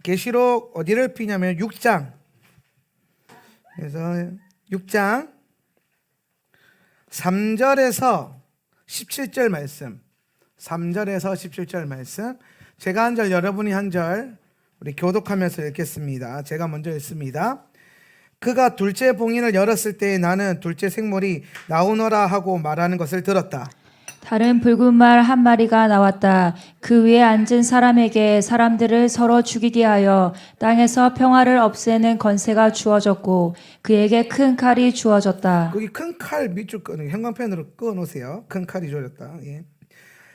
계시록 어디를 피냐면 6장. 그래서 6장 3절에서 17절 말씀. 3절에서 17절 말씀. 제가 한 절, 여러분이 한 절, 우리 교독하면서 읽겠습니다. 제가 먼저 읽습니다. 그가 둘째 봉인을 열었을 때 나는 둘째 생물이 나오너라 하고 말하는 것을 들었다. 다른 붉은 말 한 마리가 나왔다. 그 위에 앉은 사람에게 사람들을 서로 죽이게 하여 땅에서 평화를 없애는 권세가 주어졌고 그에게 큰 칼이 주어졌다. 거기 큰 칼 밑줄 형광펜으로 꺼놓으세요. 큰 칼이 주어졌다. 예.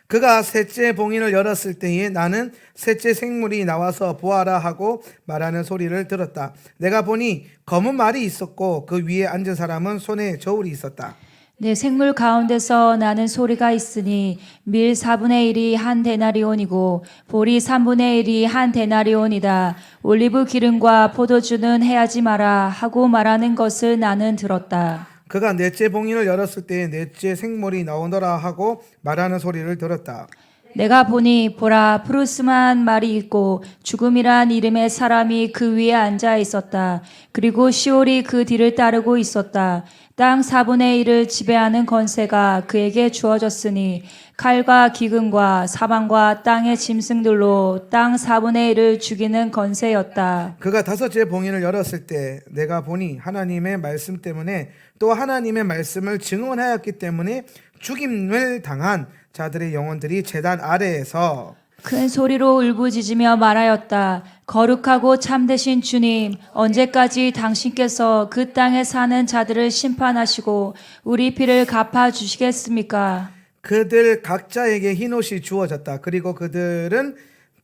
그가 셋째 봉인을 열었을 때에 나는 셋째 생물이 나와서 보아라 하고 말하는 소리를 들었다. 내가 보니 검은 말이 있었고 그 위에 앉은 사람은 손에 저울이 있었다. 내 생물 가운데서 나는 소리가 있으니 밀 4분의 1이 한 데나리온이고 보리 3분의 1이 한 데나리온이다. 올리브 기름과 포도주는 해하지 마라 하고 말하는 것을 나는 들었다. 그가 넷째 봉인을 열었을 때에 넷째 생물이 나오너라 하고 말하는 소리를 들었다. 내가 보니 보라 푸르스만 말이 있고 죽음이란 이름의 사람이 그 위에 앉아 있었다. 그리고 시올이 그 뒤를 따르고 있었다. 땅 4분의 1을 지배하는 권세가 그에게 주어졌으니 칼과 기근과 사방과 땅의 짐승들로 땅 4분의 1을 죽이는 권세였다. 그가 다섯째 봉인을 열었을 때 내가 보니 하나님의 말씀 때문에 또 하나님의 말씀을 증언하였기 때문에 죽임을 당한 자들의 영혼들이 제단 아래에서 큰 소리로 울부짖으며 말하였다. 거룩하고 참되신 주님, 언제까지 당신께서 그 땅에 사는 자들을 심판하시고 우리 피를 갚아 주시겠습니까? 그들 각자에게 흰옷이 주어졌다. 그리고 그들은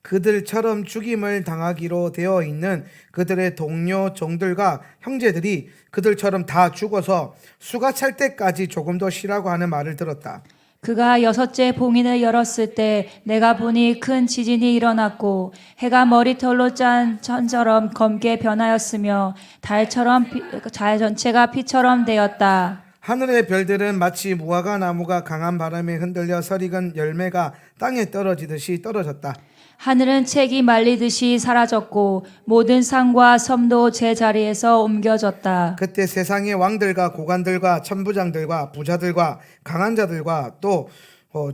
그들처럼 죽임을 당하기로 되어 있는 그들의 동료 종들과 형제들이 그들처럼 다 죽어서 수가 찰 때까지 조금 더 쉬라고 하는 말을 들었다. 그가 여섯째 봉인을 열었을 때 내가 보니 큰 지진이 일어났고 해가 머리털로 짠 천처럼 검게 변하였으며 달 전체가 피처럼 되었다. 하늘의 별들은 마치 무화과 나무가 강한 바람에 흔들려 설익은 열매가 땅에 떨어지듯이 떨어졌다. 하늘은 책이 말리듯이 사라졌고 모든 산과 섬도 제자리에서 옮겨졌다. 그때 세상의 왕들과 고관들과 천부장들과 부자들과 강한 자들과 또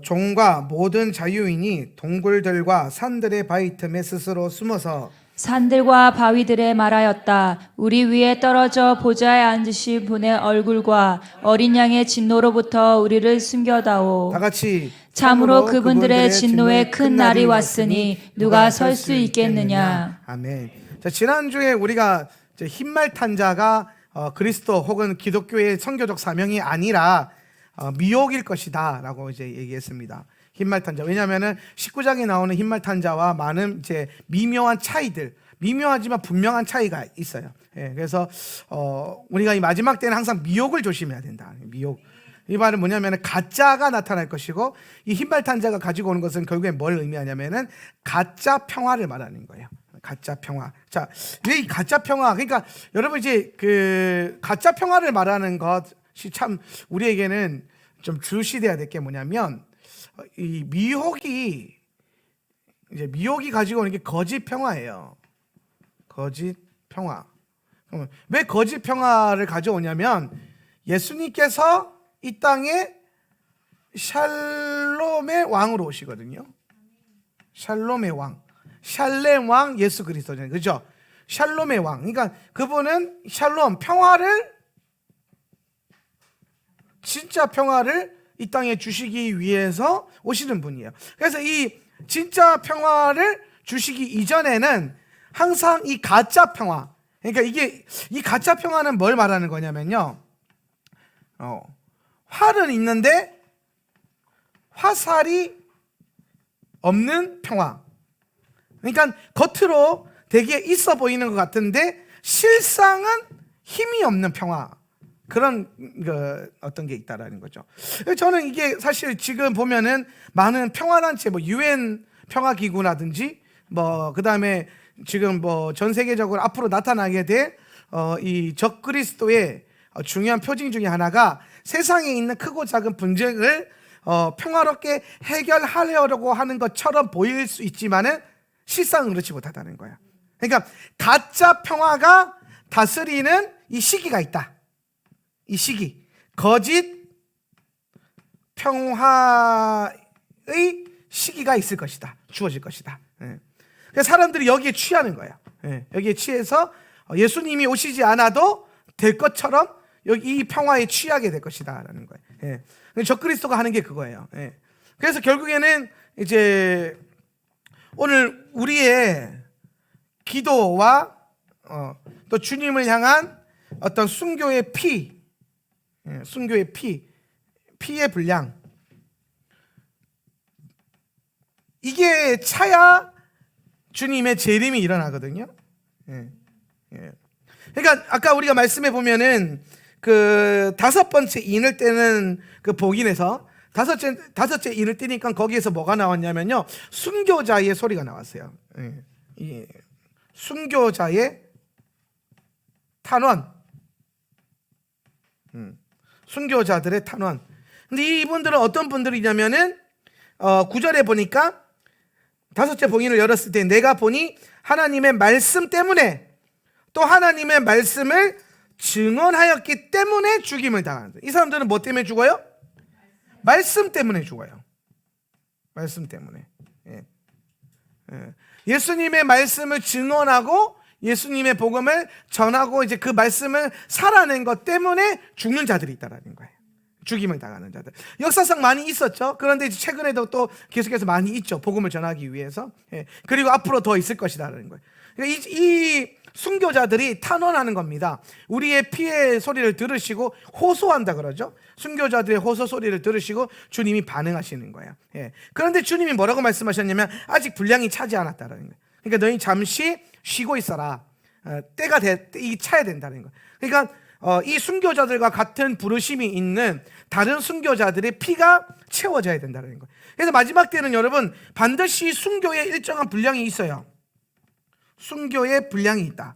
종과 모든 자유인이 동굴들과 산들의 바위 틈에 스스로 숨어서 산들과 바위들에 말하였다. 우리 위에 떨어져 보좌에 앉으신 분의 얼굴과 어린 양의 진노로부터 우리를 숨겨다오. 다 같이 참으로 그분들의 진노에 큰 날이 왔으니 누가 설 수 있겠느냐. 아멘. 자, 지난주에 우리가 흰말 탄자가 그리스도 혹은 기독교의 선교적 사명이 아니라 미혹일 것이다 라고 이제 얘기했습니다. 흰말 탄자. 왜냐하면은 19장에 나오는 흰말 탄자와 많은 이제 미묘한 차이들, 미묘하지만 분명한 차이가 있어요. 예, 그래서 우리가 이 마지막 때는 항상 미혹을 조심해야 된다. 미혹. 이 말은 뭐냐면은 가짜가 나타날 것이고 이 흰말 탄자가 가지고 오는 것은 결국에 뭘 의미하냐면은 가짜 평화를 말하는 거예요. 가짜 평화. 자, 왜 이 가짜 평화? 그러니까 여러분 이제 그 가짜 평화를 말하는 것이 참 우리에게는 좀 주시돼야 될 게 뭐냐면 이 미혹이 가지고 오는 게 거짓 평화예요. 거짓 평화. 왜 거짓 평화를 가져오냐면 예수님께서 이 땅에 샬롬의 왕으로 오시거든요. 샬롬의 왕. 샬렘 왕 예수 그리스도잖아요. 그죠? 샬롬의 왕. 그러니까 그분은 샬롬 평화를 진짜 평화를 이 땅에 주시기 위해서 오시는 분이에요. 그래서 이 진짜 평화를 주시기 이전에는 항상 이 가짜 평화. 그러니까 이 가짜 평화는 뭘 말하는 거냐면요. 활은 있는데 화살이 없는 평화. 그러니까 겉으로 되게 있어 보이는 것 같은데 실상은 힘이 없는 평화. 그런 어떤 게 있다라는 거죠. 저는 이게 사실 지금 보면은 많은 평화단체, UN 평화기구라든지 그다음에 지금 전 세계적으로 앞으로 나타나게 될 이 적그리스도의 중요한 표징 중에 하나가 세상에 있는 크고 작은 분쟁을 평화롭게 해결하려고 하는 것처럼 보일 수 있지만은 실상은 그렇지 못하다는 거야. 그러니까 가짜 평화가 다스리는 이 시기가 있다. 이 시기, 거짓 평화의 시기가 있을 것이다. 주어질 것이다. 그래서 사람들이 여기에 취하는 거예요. 여기에 취해서 예수님이 오시지 않아도 될 것처럼 여기 이 평화에 취하게 될 것이다라는 거예요. 적그리스도가 하는 게 그거예요. 그래서 결국에는 이제 오늘 우리의 기도와 또 주님을 향한 어떤 순교의 순교의 피의 분량, 이게 차야 주님의 재림이 일어나거든요. 그러니까 아까 우리가 말씀해 보면은 그 5번째 인을 떼는 그 복인에서 다섯째 인을 떼니까 거기에서 뭐가 나왔냐면요, 순교자의 소리가 나왔어요. 이 순교자의 탄원, 순교자들의 탄원. 근데 이분들은 어떤 분들이냐면은 9절에 보니까 5째 봉인을 열었을 때 내가 보니 하나님의 말씀 때문에 또 하나님의 말씀을 증언하였기 때문에 죽임을 당한다. 이 사람들은 뭐 때문에 죽어요? 말씀 때문에 죽어요. 말씀 때문에. 예수님의 말씀을 증언하고 예수님의 복음을 전하고 이제 그 말씀을 살아낸 것 때문에 죽는 자들이 있다라는 거예요. 죽임을 당하는 자들. 역사상 많이 있었죠. 그런데 이제 최근에도 또 계속해서 많이 있죠. 복음을 전하기 위해서. 그리고 앞으로 더 있을 것이라는 거예요. 그러니까 이 순교자들이 탄원하는 겁니다. 우리의 피의 소리를 들으시고 호소한다 그러죠. 순교자들의 호소 소리를 들으시고 주님이 반응하시는 거예요. 그런데 주님이 뭐라고 말씀하셨냐면 아직 분량이 차지 않았다는 거예요. 그러니까 너희 잠시 쉬고 있어라. 때가 이 차야 된다는 거예요. 그러니까 이 순교자들과 같은 부르심이 있는 다른 순교자들의 피가 채워져야 된다는 거예요. 그래서 마지막 때는 여러분 반드시 순교에 일정한 분량이 있어요. 순교의 분량이 있다.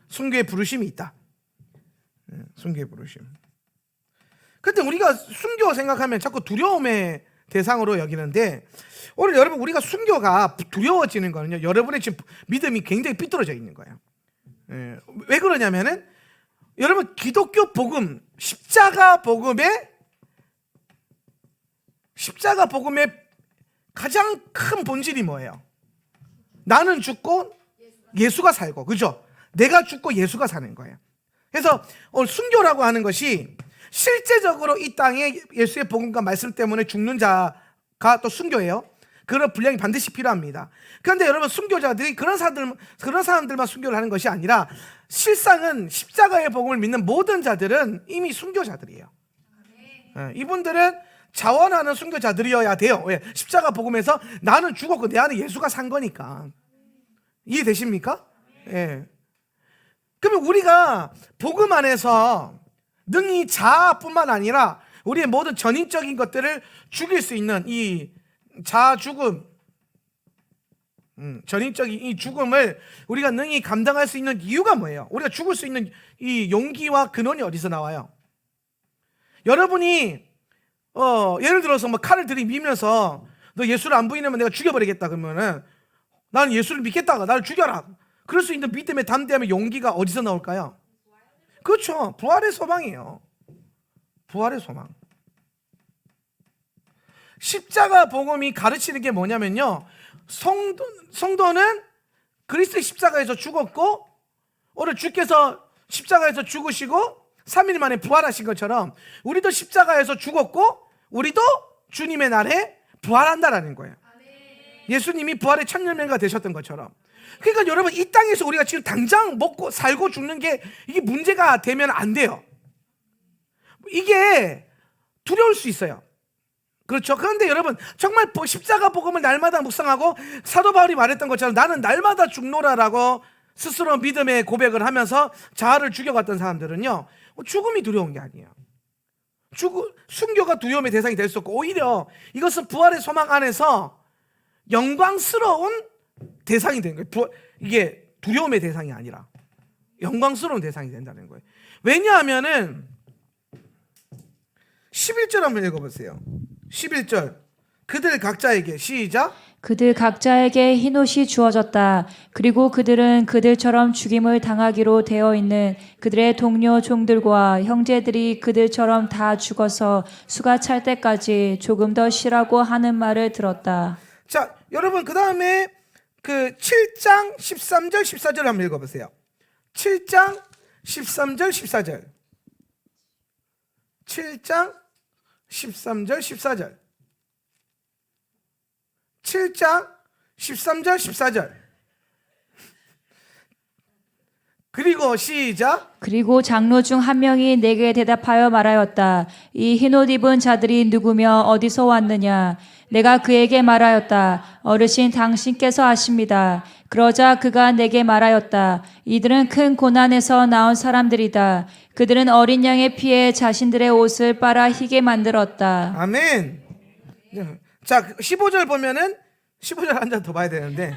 순교의 부르심이 있다. 순교의 부르심. 근데 우리가 순교 생각하면 자꾸 두려움의 대상으로 여기는데 오늘 여러분 우리가 순교가 두려워지는 거는요, 여러분의 지금 믿음이 굉장히 삐뚤어져 있는 거예요. 왜 그러냐면은 여러분 기독교 복음, 십자가 복음의 가장 큰 본질이 뭐예요? 나는 죽고 예수가 살고, 그죠? 내가 죽고 예수가 사는 거예요. 그래서 오늘 순교라고 하는 것이 실제적으로 이 땅에 예수의 복음과 말씀 때문에 죽는 자가 또 순교예요. 그런 분량이 반드시 필요합니다. 그런데 여러분 순교자들이 그런 사람들만 순교를 하는 것이 아니라 실상은 십자가의 복음을 믿는 모든 자들은 이미 순교자들이에요. 이분들은 자원하는 순교자들이어야 돼요. 왜? 십자가 복음에서 나는 죽었고 내 안에 예수가 산 거니까. 이해되십니까? 그러면 우리가 복음 안에서 능히 자아뿐만 아니라 우리의 모든 전인적인 것들을 죽일 수 있는 이 자아 죽음, 전인적인 이 죽음을 우리가 능히 감당할 수 있는 이유가 뭐예요? 우리가 죽을 수 있는 이 용기와 근원이 어디서 나와요? 여러분이 예를 들어서 뭐 칼을 들이밀면서 너 예수를 안 부인하면 내가 죽여버리겠다 그러면은 나는 예수를 믿겠다가 나를 죽여라, 그럴 수 있는 믿음의 담대함의 용기가 어디서 나올까요? 그렇죠, 부활의 소망이에요. 부활의 소망. 십자가 복음이 가르치는 게 뭐냐면요, 성도는 그리스도의 십자가에서 죽었고 오늘 주께서 십자가에서 죽으시고 3일 만에 부활하신 것처럼 우리도 십자가에서 죽었고 우리도 주님의 날에 부활한다라는 거예요. 예수님이 부활의 첫 열매가 되셨던 것처럼. 그러니까 여러분 이 땅에서 우리가 지금 당장 먹고 살고 죽는 게 이게 문제가 되면 안 돼요. 이게 두려울 수 있어요. 그렇죠. 그런데 여러분 정말 십자가 복음을 날마다 묵상하고 사도 바울이 말했던 것처럼 나는 날마다 죽노라라고 스스로 믿음의 고백을 하면서 자아를 죽여갔던 사람들은요, 죽음이 두려운 게 아니에요. 순교가 두려움의 대상이 될 수 없고 오히려 이것은 부활의 소망 안에서 영광스러운 대상이 되는 거예요. 이게 두려움의 대상이 아니라 영광스러운 대상이 된다는 거예요. 왜냐하면은 11절 한번 읽어보세요. 11절 그들 각자에게 시작. 그들 각자에게 흰옷이 주어졌다. 그리고 그들은 그들처럼 죽임을 당하기로 되어 있는 그들의 동료 종들과 형제들이 그들처럼 다 죽어서 수가 찰 때까지 조금 더 쉬라고 하는 말을 들었다. 자, 여러분 그 다음에 그 7장 13절 14절 한번 읽어보세요. 7장 13절 14절. 7장 13절 14절. 7장 13절 14절. 그리고 시작. 그리고 장로 중 한 명이 내게 대답하여 말하였다. 이 흰옷 입은 자들이 누구며 어디서 왔느냐? 내가 그에게 말하였다. 어르신 당신께서 아십니다. 그러자 그가 내게 말하였다. 이들은 큰 고난에서 나온 사람들이다. 그들은 어린 양의 피에 자신들의 옷을 빨아 희게 만들었다. 아멘. 자, 15절 보면은 15절 한 장 더 봐야 되는데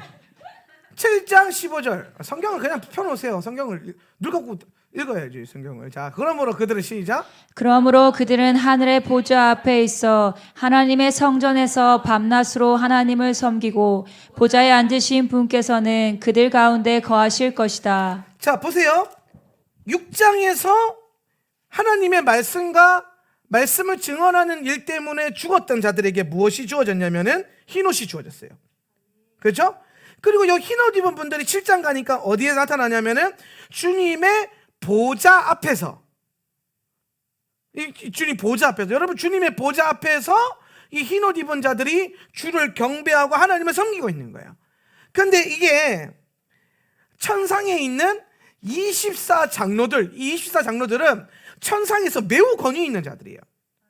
7장 15절. 성경을 그냥 펴놓으세요. 성경을 눈 감고 읽어야지 성경을. 자, 그러므로 그들은 시작. 그러므로 그들은 하늘의 보좌 앞에 있어 하나님의 성전에서 밤낮으로 하나님을 섬기고 보좌에 앉으신 분께서는 그들 가운데 거하실 것이다. 자, 보세요. 6장에서 하나님의 말씀을 증언하는 일 때문에 죽었던 자들에게 무엇이 주어졌냐면은 흰옷이 주어졌어요. 그렇죠? 그리고 이 흰옷 입은 분들이 7장 가니까 어디에 나타나냐면은 주님의 보좌 앞에서, 주님 보좌 앞에서, 여러분 주님의 보좌 앞에서 이 흰옷 입은 자들이 주를 경배하고 하나님을 섬기고 있는 거예요. 그런데 이게 천상에 있는 24장로들, 이 24장로들은 천상에서 매우 권위 있는 자들이에요.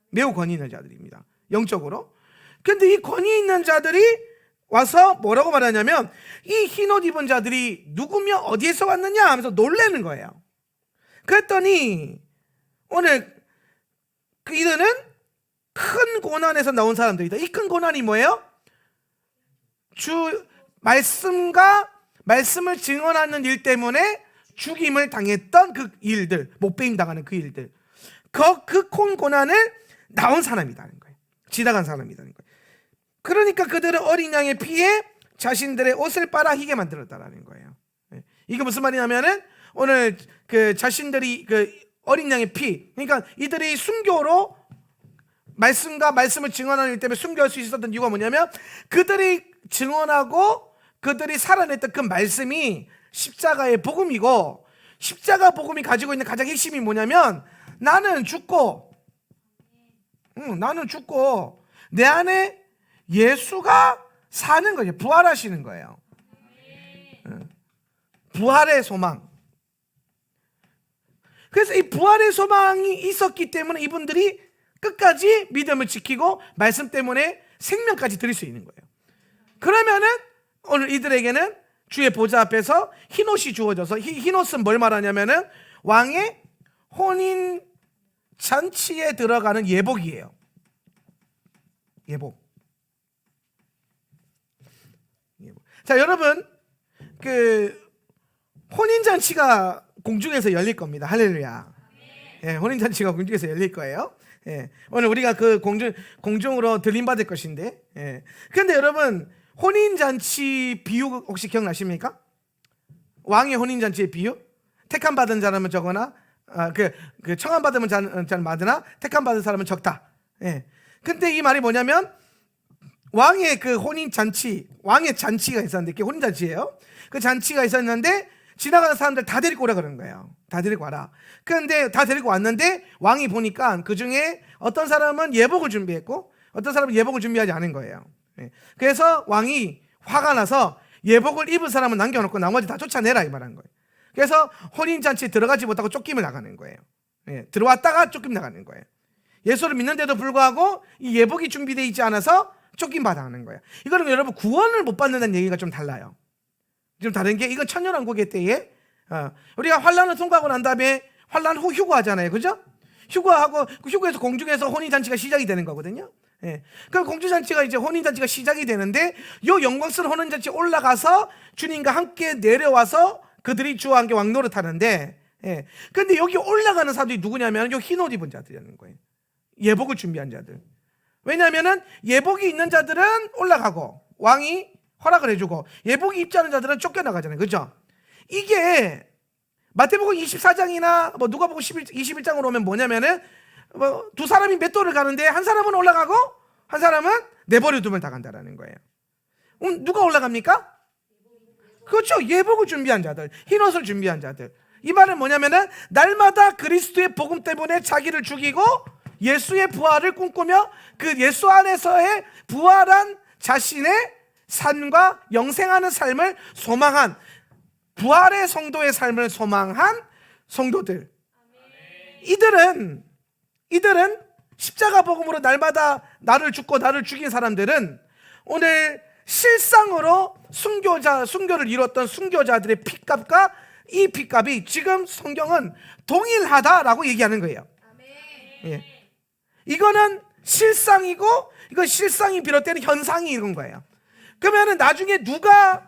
매우 권위 있는 자들입니다, 영적으로. 그런데 이 권위 있는 자들이 와서 뭐라고 말하냐면 이 흰옷 입은 자들이 누구며 어디에서 왔느냐 하면서 놀라는 거예요. 그랬더니 오늘 이들은 큰 고난에서 나온 사람들이다. 이 큰 고난이 뭐예요? 주 말씀을 증언하는 일 때문에 죽임을 당했던 그 일들, 못배임 당하는 그 일들, 그 큰 고난을 나온 사람이라는 거예요. 지나간 사람이라는 거예요. 그러니까 그들은 어린 양의 피에 자신들의 옷을 빨아 희게 만들었다라는 거예요. 이게 무슨 말이냐면은 오늘 그 자신들이 그 어린 양의 피, 그러니까 이들이 순교로 말씀을 증언하는 일 때문에 순교할 수 있었던 이유가 뭐냐면 그들이 증언하고 그들이 살아냈던 그 말씀이 십자가의 복음이고, 십자가 복음이 가지고 있는 가장 핵심이 뭐냐면 나는 죽고 내 안에 예수가 사는 거예요. 부활하시는 거예요. 부활의 소망. 그래서 이 부활의 소망이 있었기 때문에 이분들이 끝까지 믿음을 지키고 말씀 때문에 생명까지 드릴 수 있는 거예요. 그러면은 오늘 이들에게는 주의 보좌 앞에서 흰옷이 주어져서, 흰옷은 뭘 말하냐면은 왕의 혼인 잔치에 들어가는 예복이에요. 예복. 자, 여러분 그 혼인 잔치가 공중에서 열릴 겁니다. 할렐루야. 예, 혼인 잔치가 공중에서 열릴 거예요. 예, 오늘 우리가 그 공중으로 들림 받을 것인데. 예. 그런데 여러분 혼인 잔치 비유 혹시 기억나십니까? 왕의 혼인 잔치의 비유? 택함 받은 사람은 적거나 그 청함 받으면 자는 많으나 택함 받은 사람은 적다. 예. 근데 이 말이 뭐냐면 왕의 그 혼인 잔치, 왕의 잔치가 있었는데, 그게 혼인 잔치예요. 그 잔치가 있었는데 지나가는 사람들 다 데리고 오라 그런 거예요. 다 데리고 와라. 그런데 다 데리고 왔는데 왕이 보니까 그 중에 어떤 사람은 예복을 준비했고 어떤 사람은 예복을 준비하지 않은 거예요. 그래서 왕이 화가 나서 예복을 입은 사람은 남겨놓고 나머지 다 쫓아내라 이 말한 거예요. 그래서 혼인잔치에 들어가지 못하고 쫓김을 나가는 거예요. 들어왔다가 쫓김 나가는 거예요. 예수를 믿는데도 불구하고 이 예복이 준비되어 있지 않아서 쫓김 받아가는 거예요. 이거는 여러분 구원을 못 받는다는 얘기가 좀 달라요. 좀 다른 게, 이건 천년왕국의 때에 우리가 환란을 통과하고 난 다음에 환란 후 휴거하잖아요. 그죠? 휴거하고 그 휴거에서 공중에서 혼인잔치가 시작이 되는 거거든요. 그럼 공주잔치가 이제 혼인잔치가 시작이 되는데 요 영광스러운 혼인잔치에 올라가서 주님과 함께 내려와서 그들이 주와 함께 왕노릇 하는데, 근데 여기 올라가는 사람들이 누구냐면 요 흰옷 입은 자들이라는 거예요. 예복을 준비한 자들. 왜냐하면은 예복이 있는 자들은 올라가고 왕이 허락을 해주고 예복이 입지 않은 자들은 쫓겨나가잖아요. 그죠? 이게 마태복음 24장이나 뭐 누가복음 21장으로 오면 뭐냐면은 두 사람이 맷돌을 가는데 한 사람은 올라가고 한 사람은 내버려 두면 다 간다라는 거예요. 누가 올라갑니까? 그렇죠. 예복을 준비한 자들, 흰옷을 준비한 자들. 이 말은 뭐냐면은 날마다 그리스도의 복음 때문에 자기를 죽이고 예수의 부활을 꿈꾸며 그 예수 안에서의 부활한 자신의 삶과 영생하는 삶을 소망한, 부활의 성도의 삶을 소망한 성도들. 이들은 십자가 복음으로 날마다 나를 죽고 나를 죽인 사람들은 오늘 실상으로 순교를 이뤘던 순교자들의 핏값과 이 핏값이 지금 성경은 동일하다라고 얘기하는 거예요. 예. 이거는 실상이고 이건 실상이 비롯되는 현상이 이런 거예요. 그러면은 나중에 누가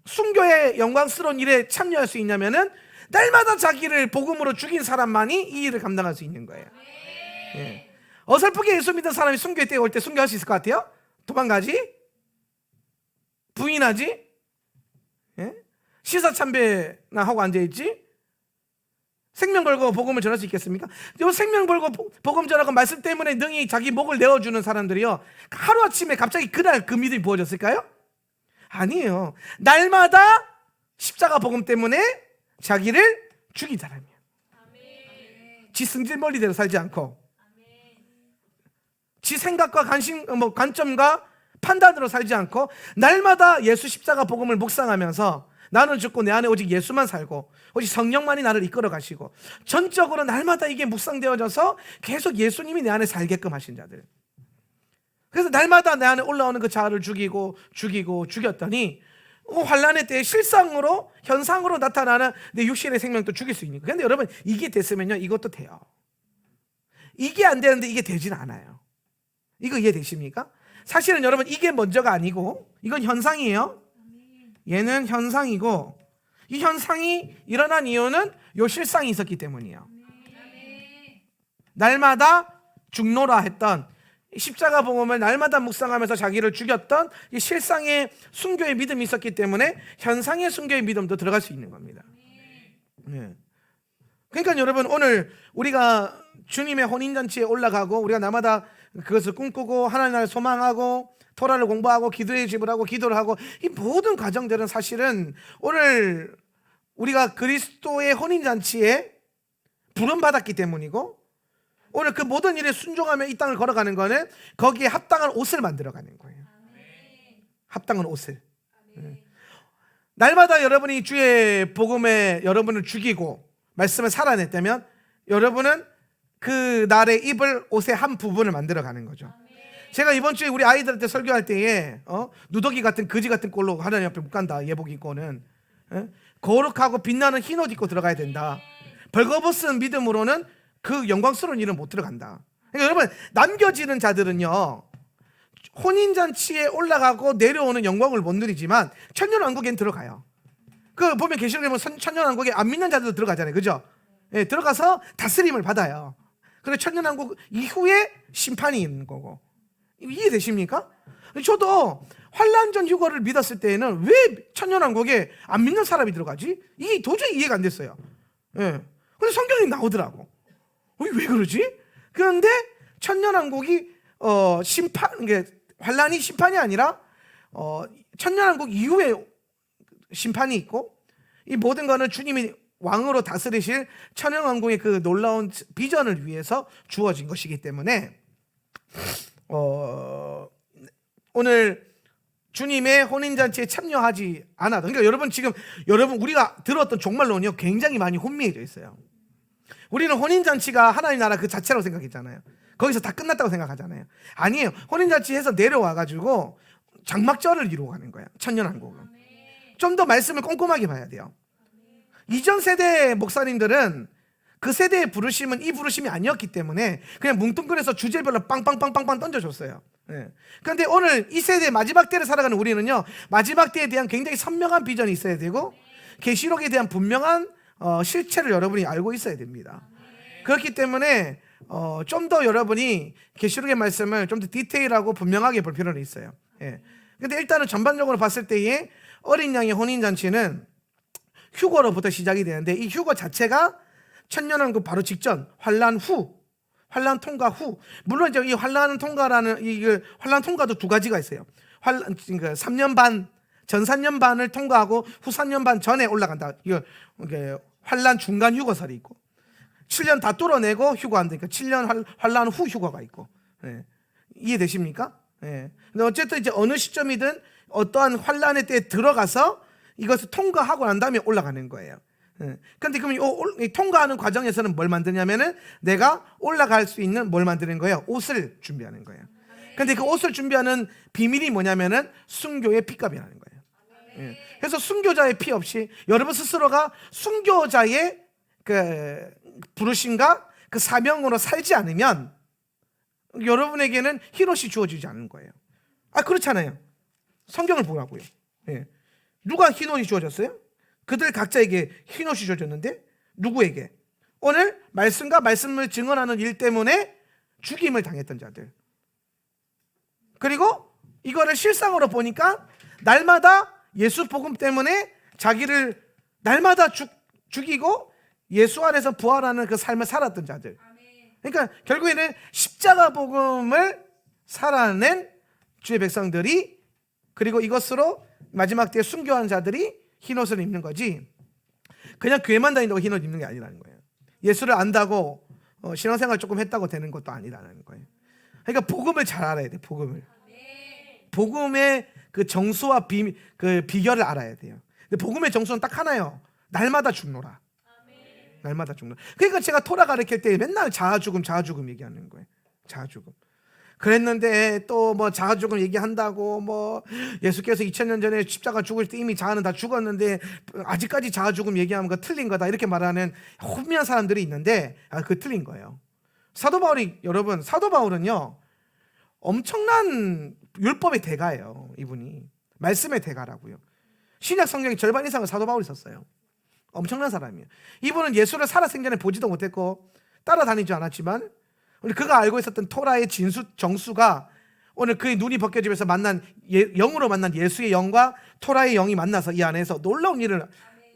순교의 영광스러운 일에 참여할 수 있냐면은 날마다 자기를 복음으로 죽인 사람만이 이 일을 감당할 수 있는 거예요. 예. 어설프게 예수 믿는 사람이 순교회 때 올 때 순교할 수 있을 것 같아요? 도망가지? 부인하지? 예? 시사참배나 하고 앉아있지? 생명 걸고 복음을 전할 수 있겠습니까? 이 생명 걸고 복음 전하고 말씀 때문에 능히 자기 목을 내어주는 사람들이요, 하루아침에 갑자기 그날 그 믿음이 부어졌을까요? 아니에요. 날마다 십자가 복음 때문에 자기를 죽인 사람이에요. 지 승질 멀리대로 살지 않고 지 생각과 관점과 판단으로 살지 않고 날마다 예수 십자가 복음을 묵상하면서 나는 죽고 내 안에 오직 예수만 살고 오직 성령만이 나를 이끌어 가시고 전적으로 날마다 이게 묵상되어져서 계속 예수님이 내 안에 살게끔 하신 자들. 그래서 날마다 내 안에 올라오는 그 자아를 죽이고 죽였더니 환란의 때에 실상으로 현상으로 나타나는 내 육신의 생명도 죽일 수 있는 거예요. 그런데 여러분 이게 됐으면요 이것도 돼요. 이게 안 되는데 이게 되진 않아요. 이거 이해되십니까? 사실은 여러분 이게 먼저가 아니고 이건 현상이에요. 얘는 현상이고 이 현상이 일어난 이유는 요 실상이 있었기 때문이에요. 날마다 죽노라 했던 십자가 복음을 날마다 묵상하면서 자기를 죽였던 이 실상의 순교의 믿음이 있었기 때문에 현상의 순교의 믿음도 들어갈 수 있는 겁니다. 네. 그러니까 여러분 오늘 우리가 주님의 혼인잔치에 올라가고 우리가 날마다 그것을 꿈꾸고 하나님을 소망하고 토라를 공부하고 기도의 집을 하고 기도를 하고 이 모든 과정들은 사실은 오늘 우리가 그리스도의 혼인잔치에 부름받았기 때문이고 오늘 그 모든 일에 순종하며 이 땅을 걸어가는 거는 거기에 합당한 옷을 만들어가는 거예요. 합당한 옷을. 날마다 여러분이 주의 복음에 여러분을 죽이고 말씀을 살아냈다면 여러분은 그 날에 입을 옷의 한 부분을 만들어가는 거죠. 제가 이번 주에 우리 아이들한테 설교할 때에 누더기 같은 거지 같은 꼴로 하나님 앞에 못 간다. 예복 입고는 거룩하고 빛나는 흰옷 입고 들어가야 된다. 벌거벗은 믿음으로는 그 영광스러운 일은 못 들어간다. 그러니까 여러분 남겨지는 자들은요 혼인잔치에 올라가고 내려오는 영광을 못 누리지만 천년왕국엔 들어가요. 그 보면 계시록에 보면 천년왕국에 안 믿는 자들도 들어가잖아요. 그죠? 예, 들어가서 다스림을 받아요. 그래서 천년왕국 이후에 심판이 있는 거고. 이해되십니까? 저도 환란전 휴거를 믿었을 때에는 왜 천년왕국에 안 믿는 사람이 들어가지? 이게 도저히 이해가 안 됐어요. 예. 근데 성경에 나오더라고. 왜 그러지? 그런데 천년왕국이 환란이 심판이 아니라 천년왕국 이후에 심판이 있고 이 모든 거는 주님이 왕으로 다스리실 천년왕국의 그 놀라운 비전을 위해서 주어진 것이기 때문에 오늘 주님의 혼인잔치에 참여하지 않아도 그러니까 여러분 우리가 들었던 종말론이요 굉장히 많이 혼미해져 있어요. 우리는 혼인잔치가 하나님 나라 그 자체라고 생각했잖아요. 거기서 다 끝났다고 생각하잖아요. 아니에요. 혼인잔치에서 내려와가지고 장막절을 이루고 가는 거예요. 천년왕국은. 좀 더 말씀을 꼼꼼하게 봐야 돼요. 이전 세대 목사님들은 그 세대의 부르심은 이 부르심이 아니었기 때문에 그냥 뭉뚱그려서 주제별로 빵빵빵빵빵 던져줬어요. 그런데 오늘 이 세대 마지막 때를 살아가는 우리는요 마지막 때에 대한 굉장히 선명한 비전이 있어야 되고 계시록에 대한 분명한 실체를 여러분이 알고 있어야 됩니다. 그렇기 때문에 좀 더 여러분이 계시록의 말씀을 좀 더 디테일하고 분명하게 볼 필요는 있어요. 예. 근데 일단은 전반적으로 봤을 때에 어린 양의 혼인잔치는 휴거로부터 시작이 되는데, 이 휴거 자체가 천년왕국 바로 직전, 환란 후, 환란 통과 후. 물론 이제 이 환란 통과라는 이 환란 통과도 두 가지가 있어요. 환란, 그러니까 3년 반, 전 3년 반을 통과하고 후 3년 반 전에 올라간다. 이거 환란 중간 휴거설이 있고, 7년 다 뚫어내고 휴거한다니까 7년 환란 후 휴거가 있고. 예. 이해되십니까? 예. 근데 어쨌든 이제 어느 시점이든 어떠한 환란의 때에 들어가서 이것을 통과하고 난 다음에 올라가는 거예요. 그런데 그럼 이 통과하는 과정에서는 뭘 만드냐면은 내가 올라갈 수 있는 뭘 만드는 거예요? 옷을 준비하는 거예요. 그런데 그 옷을 준비하는 비밀이 뭐냐면은 순교의 피값이라는 거예요. 그래서 순교자의 피 없이 여러분 스스로가 순교자의 그 부르심과 그 사명으로 살지 않으면 여러분에게는 흰옷이 주어지지 않는 거예요. 그렇잖아요. 성경을 보라고요. 누가 흰옷이 주어졌어요? 그들 각자에게 흰옷이 주어졌는데 누구에게? 오늘 말씀과 말씀을 증언하는 일 때문에 죽임을 당했던 자들. 그리고 이거를 실상으로 보니까 날마다 예수 복음 때문에 자기를 날마다 죽이고 예수 안에서 부활하는 그 삶을 살았던 자들. 그러니까 결국에는 십자가 복음을 살아낸 주의 백성들이, 그리고 이것으로 마지막 때에 순교한 자들이 흰옷을 입는 거지, 그냥 교회만 다닌다고 흰옷 입는 게 아니라는 거예요. 예수를 안다고 신앙생활 조금 했다고 되는 것도 아니라는 거예요. 그러니까 복음을 잘 알아야 돼. 복음의 그 정수와 그 비결을 알아야 돼요. 근데 복음의 정수는 딱 하나요. 날마다 죽노라. 날마다 죽노라. 그러니까 제가 토라 가르칠 때 맨날 자아죽음 얘기하는 거예요. 자아죽음. 그랬는데 또 뭐 자아죽음 얘기한다고 뭐 예수께서 2000년 전에 십자가 죽을 때 이미 자아는 다 죽었는데 아직까지 자아죽음 얘기하면 그거 틀린 거다, 이렇게 말하는 혼미한 사람들이 있는데 그거 틀린 거예요. 사도 바울은요 엄청난 율법의 대가예요. 이분이 말씀의 대가라고요. 신약 성경의 절반 이상을 사도 바울이 썼어요. 엄청난 사람이에요. 이분은 예수를 살아생전에 보지도 못했고 따라다니지 않았지만 오늘 그가 알고 있었던 토라의 정수가 오늘 그의 눈이 벗겨지면서 영으로 만난 예수의 영과 토라의 영이 만나서 이 안에서 놀라운 일을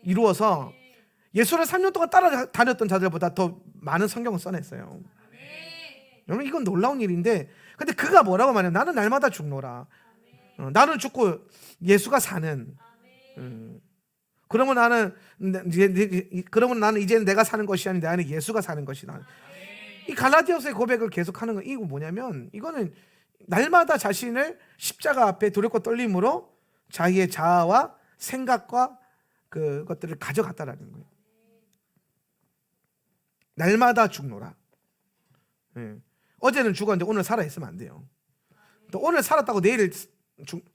이루어서 예수를 3년 동안 따라다녔던 자들보다 더 많은 성경을 써냈어요. 여러분, 이건 놀라운 일인데, 근데 그가 뭐라고 말해요? 나는 날마다 죽노라. 나는 죽고 예수가 사는. 그러면 나는 이제는 내가 사는 것이 아니라 내 안에 예수가 사는 것이다. 이 갈라디아서의 고백을 계속하는 건 이거 뭐냐면, 이거는 날마다 자신을 십자가 앞에 두렵고 떨림으로 자기의 자아와 생각과 그것들을 가져갔다라는 거예요. 날마다 죽노라. 어제는 죽었는데 오늘 살아있으면 안 돼요. 또 오늘 살았다고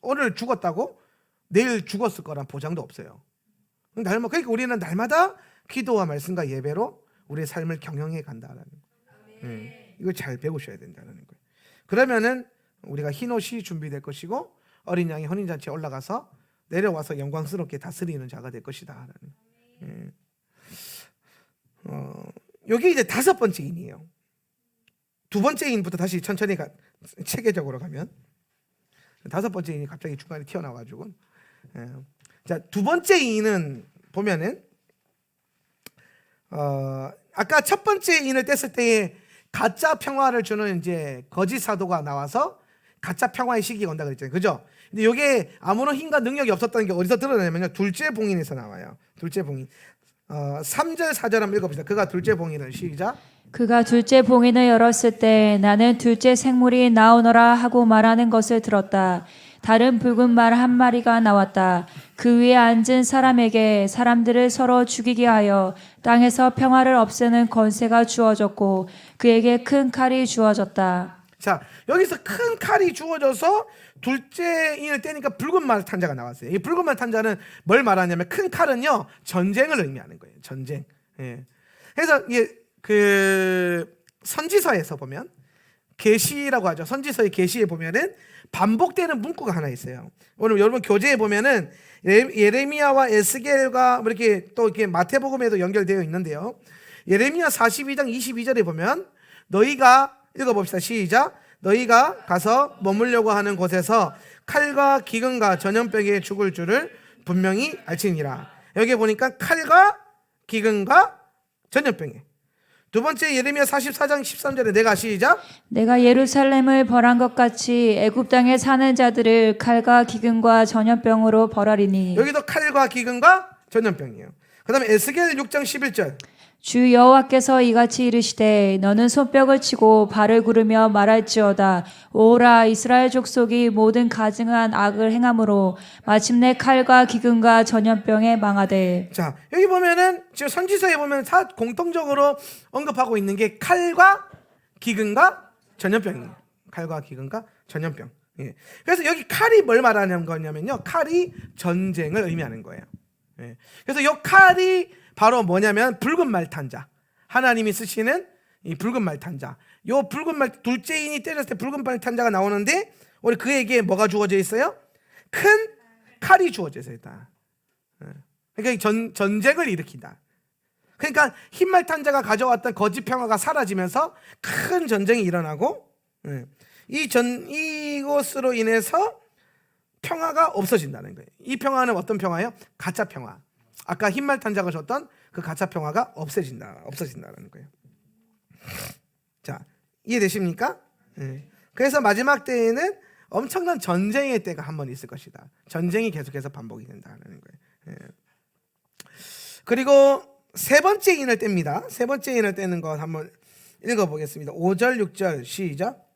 오늘 죽었다고 내일 죽었을 거란 보장도 없어요. 그러니까 우리는 날마다 기도와 말씀과 예배로 우리의 삶을 경영해 간다라는 거예요. 이걸 잘 배우셔야 된다는 거예요. 그러면은 우리가 흰옷이 준비될 것이고 어린 양이 혼인잔치에 올라가서 내려와서 영광스럽게 다스리는 자가 될 것이다. 여기 이제 5번째 인이에요. 2번째 인부터 다시 천천히 체계적으로 가면 5번째 인이 갑자기 중간에 튀어나와가지고, 자, 2번째 인은 보면은 아까 첫 번째 인을 뗐을 때에 가짜 평화를 주는 이제 거짓 사도가 나와서 가짜 평화의 시기가 온다 그랬잖아요, 그죠? 근데 이게 아무런 힘과 능력이 없었다는 게 어디서 드러나냐면요, 둘째 봉인에서 나와요. 둘째 봉인. 3절 4절 한번 읽어봅시다. 그가 둘째 봉인을 시작. 그가 둘째 봉인을 열었을 때 나는 둘째 생물이 나오너라 하고 말하는 것을 들었다. 다른 붉은 말 한 마리가 나왔다. 그 위에 앉은 사람에게 사람들을 서로 죽이게 하여 땅에서 평화를 없애는 권세가 주어졌고 그에게 큰 칼이 주어졌다. 자, 여기서 큰 칼이 주어져서 둘째 인을 떼니까 붉은 말 탄자가 나왔어요. 이 붉은 말 탄자는 뭘 말하냐면, 큰 칼은요 전쟁을 의미하는 거예요. 전쟁. 그래서 그 선지서에서 보면, 계시라고 하죠. 선지서의 계시에 보면은 반복되는 문구가 하나 있어요. 오늘 여러분 교재에 보면은 예레미야와 에스겔과 이렇게 또 이렇게 마태복음에도 연결되어 있는데요. 예레미야 42장 22절에 보면 너희가 읽어봅시다. 시작. 너희가 가서 머물려고 하는 곳에서 칼과 기근과 전염병에 죽을 줄을 분명히 알지니라. 여기 보니까 칼과 기근과 전염병에. 두 번째 예레미야 44장 13절에 내가 시작. 내가 예루살렘을 벌한 것 같이 애굽 땅에 사는 자들을 칼과 기근과 전염병으로 벌하리니. 여기도 칼과 기근과 전염병이에요. 그 다음에 에스겔 6장 11절. 주 여호와께서 이같이 이르시되 너는 손뼉을 치고 발을 구르며 말할지어다. 오라 이스라엘 족속이 모든 가증한 악을 행함으로 마침내 칼과 기근과 전염병에 망하되. 자, 여기 보면은 지금 선지서에 보면 다 공통적으로 언급하고 있는 게 칼과 기근과 전염병이에요. 칼과 기근과 전염병. 예. 그래서 여기 칼이 뭘 말하는 거냐면요, 칼이 전쟁을 의미하는 거예요. 예. 그래서 이 칼이 바로 뭐냐면 붉은 말탄자, 하나님이 쓰시는 이 붉은 말탄자. 요 붉은 말, 둘째인이 때렸을 때 붉은 말탄자가 나오는데 우리 그에게 뭐가 주어져 있어요? 큰 칼이 주어져 있어요. 그러니까 전쟁을 일으킨다. 그러니까 흰 말탄자가 가져왔던 거짓 평화가 사라지면서 큰 전쟁이 일어나고, 이것으로 인해서 평화가 없어진다는 거예요. 이 평화는 어떤 평화예요? 가짜 평화. 아까 흰말 탄자가 줬던 그 가짜 평화가 없어진다는 거예요. 자, 이해되십니까? 그래서 마지막 때에는 엄청난 전쟁의 때가 한 번 있을 것이다. 전쟁이 계속해서 반복이 된다는 거예요. 그리고 세 번째 인을 뗍니다. 세 번째 인을 떼는 것 한번 읽어보겠습니다. 5절 6절 시작.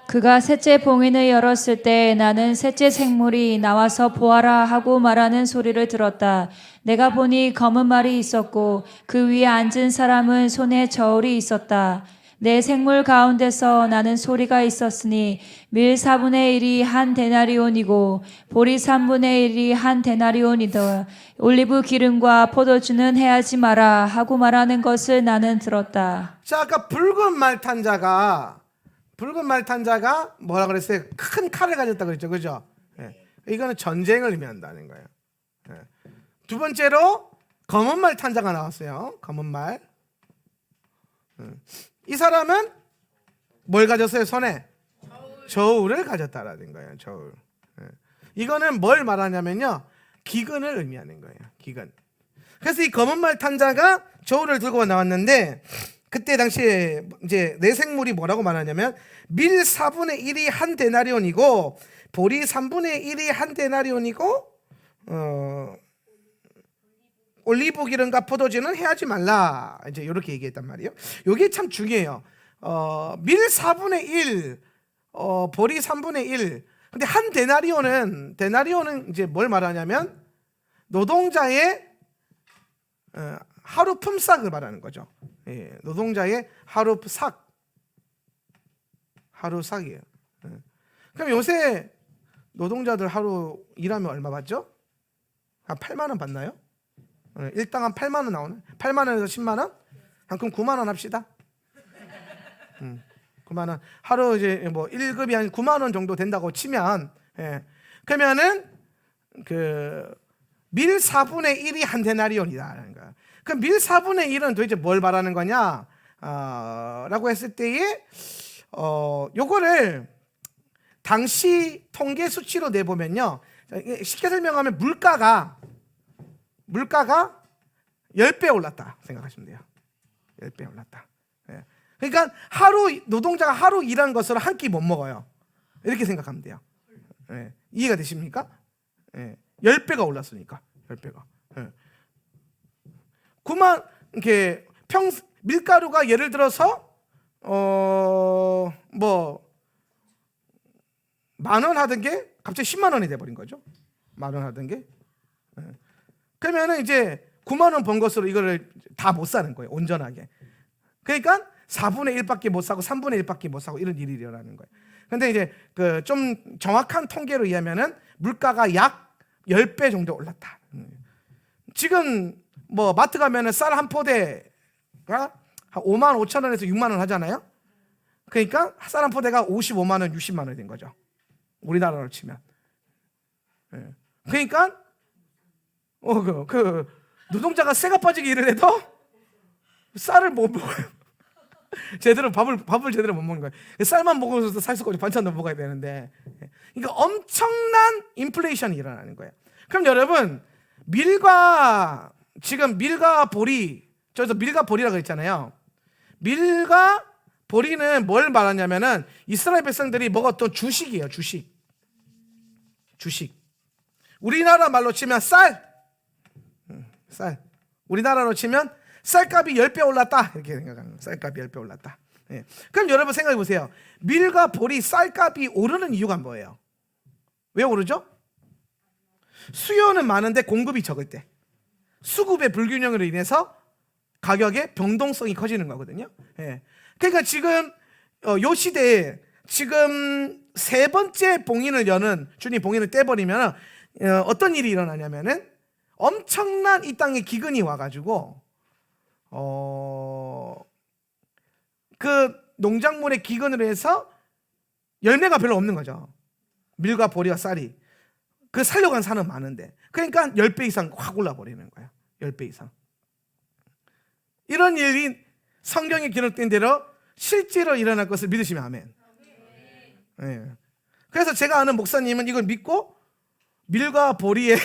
그가 셋째 봉인을 열었을 때 나는 셋째 생물이 나와서 보아라 하고 말하는 소리를 들었다. 내가 보니 검은 말이 있었고 그 위에 앉은 사람은 손에 저울이 있었다. 내 생물 가운데서 나는 소리가 있었으니 밀 4분의 1이 한 데나리온이고 보리 3분의 1이 한 데나리온이다. 올리브 기름과 포도주는 해하지 마라 하고 말하는 것을 나는 들었다. 자, 아까 붉은 말탄자가 뭐라 그랬어요? 큰 칼을 가졌다 그랬죠, 그죠? 이거는 전쟁을 의미한다는 거예요. 두 번째로 검은 말탄자가 나왔어요. 검은 말. 이 사람은 뭘 가졌어요? 손에 저울을 가졌다라는 거예요. 저울. 이거는 뭘 말하냐면요, 기근을 의미하는 거예요. 기근. 그래서 이 검은 말탄자가 저울을 들고 나왔는데, 그때 당시에 이제 내 생물이 뭐라고 말하냐면 밀 4분의 1이 한 데나리온이고 보리 3분의 1이 한 데나리온이고 올리브 기름과 포도주는 해하지 말라. 이제 이렇게 얘기했단 말이에요. 이게 참 중요해요. 밀 4분의 1, 보리 3분의 1. 근데 한 데나리온은 이제 뭘 말하냐면 노동자의 하루 품삯을 말하는 거죠. 노동자의 하루삭이에요. 그럼 요새 노동자들 하루 일하면 얼마 받죠? 한 8만 원 받나요? 일당 한 8만 원 나오네. 8만 원에서 10만 원? 그럼 9만 원 합시다. 9만 원. 하루 이제 뭐 1급이 한 9만 원 정도 된다고 치면, 그러면은 그 밀 4분의 1이 한 데나리온이다라는 거야. 그럼 밀 4분의 1은 도대체 뭘 말하는 거냐? 라고 했을 때에 요거를 당시 통계 수치로 내보면요, 쉽게 설명하면 물가가 10배 올랐다 생각하시면 돼요. 10배 올랐다. 그러니까 노동자가 하루 일한 것으로 한 끼 못 먹어요. 이렇게 생각하면 돼요. 이해가 되십니까? 10배가 올랐으니까. 10배가. 9만 이렇게 밀가루가 예를 들어서 뭐 10,000원 하던 게 갑자기 10만 원이 돼 버린 거죠. 10,000원 하던 게. 그러면은 이제 9만 원 번 것으로 이거를 다 못 사는 거예요. 온전하게. 그러니까 4분의 1밖에 못 사고 3분의 1밖에 못 사고 이런 일이 일어나는 거예요. 근데 이제 그 좀 정확한 통계로 의하면은 물가가 약 10배 정도 올랐다. 지금 뭐 마트 가면은 쌀 한 포대가 한 5만 5천 원에서 6만 원 하잖아요. 그러니까 쌀 한 포대가 55만 원, 60만 원이 된 거죠. 우리나라로 치면. 그러니까 그 노동자가 쇠가 빠지게 일을 해도 쌀을 못 먹어요. 제대로 밥을 제대로 못 먹는 거예요. 쌀만 먹어서 살 수가 없이 반찬도 먹어야 되는데, 그러니까 엄청난 인플레이션이 일어나는 거예요. 그럼 여러분, 지금 밀과 보리, 저기서 밀과 보리라고 했잖아요. 밀과 보리는 뭘 말하냐면은 이스라엘 백성들이 먹었던 주식이에요. 주식. 우리나라 말로 치면 쌀. 우리나라로 치면 쌀값이 10배 올랐다, 이렇게 생각하는 거예요. 쌀값이 10배 올랐다. 예. 그럼 여러분 생각해 보세요. 밀과 보리 쌀값이 오르는 이유가 뭐예요? 왜 오르죠? 수요는 많은데 공급이 적을 때, 수급의 불균형으로 인해서 가격의 변동성이 커지는 거거든요. 예. 그러니까 지금 요 시대에 지금 세 번째 봉인을 여는, 주님 봉인을 떼버리면 어떤 일이 일어나냐면은 엄청난 이 땅에 기근이 와가지고 그 농작물의 기근으로 해서 열매가 별로 없는 거죠. 밀과 보리와 쌀이. 그 살려고 한 산은 많은데, 그러니까 10배 이상 확 올라버리는 거예요. 10배 이상. 이런 일이 성경에 기록된 대로 실제로 일어날 것을 믿으시면 아멘. 네. 그래서 제가 아는 목사님은 이걸 믿고 밀과 보리에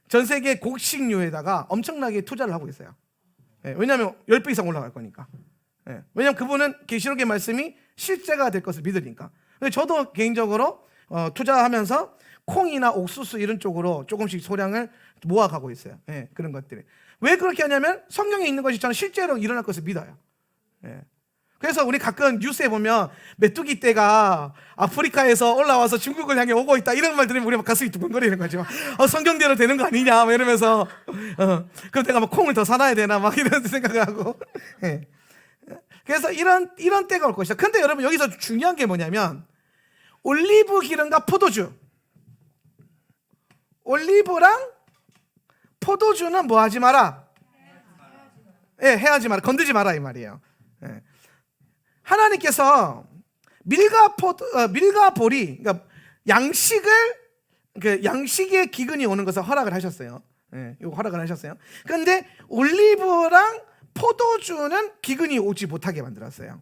전 세계 곡식류에다가 엄청나게 투자를 하고 있어요. 네. 왜냐하면 10배 이상 올라갈 거니까. 네. 왜냐하면 그분은 계시록의 말씀이 실제가 될 것을 믿으니까. 저도 개인적으로 투자하면서 콩이나 옥수수 이런 쪽으로 조금씩 소량을 모아가고 있어요. 네. 그런 것들이. 왜 그렇게 하냐면 성경에 있는 것이 저는 실제로 일어날 것을 믿어요. 네. 그래서 우리 가끔 뉴스에 보면 메뚜기 떼가 아프리카에서 올라와서 중국을 향해 오고 있다, 이런 말 들으면 우리 막 가슴이 두근거리는 거죠. 성경대로 되는 거 아니냐 막 이러면서 그럼 내가 막 콩을 더 사놔야 되나 막 이런 생각을 하고. 네. 그래서 이런 때가 올 것이다. 근데 여러분 여기서 중요한 게 뭐냐면 올리브 기름과 포도주, 올리브랑 포도주는 뭐 하지 마라? 해하지 마라. 건드지 마라 이 말이에요. 예. 하나님께서 밀과 보리, 그러니까 양식의 기근이 오는 것을 허락을 하셨어요. 예, 이거 허락을 하셨어요. 그런데 올리브랑 포도주는 기근이 오지 못하게 만들었어요.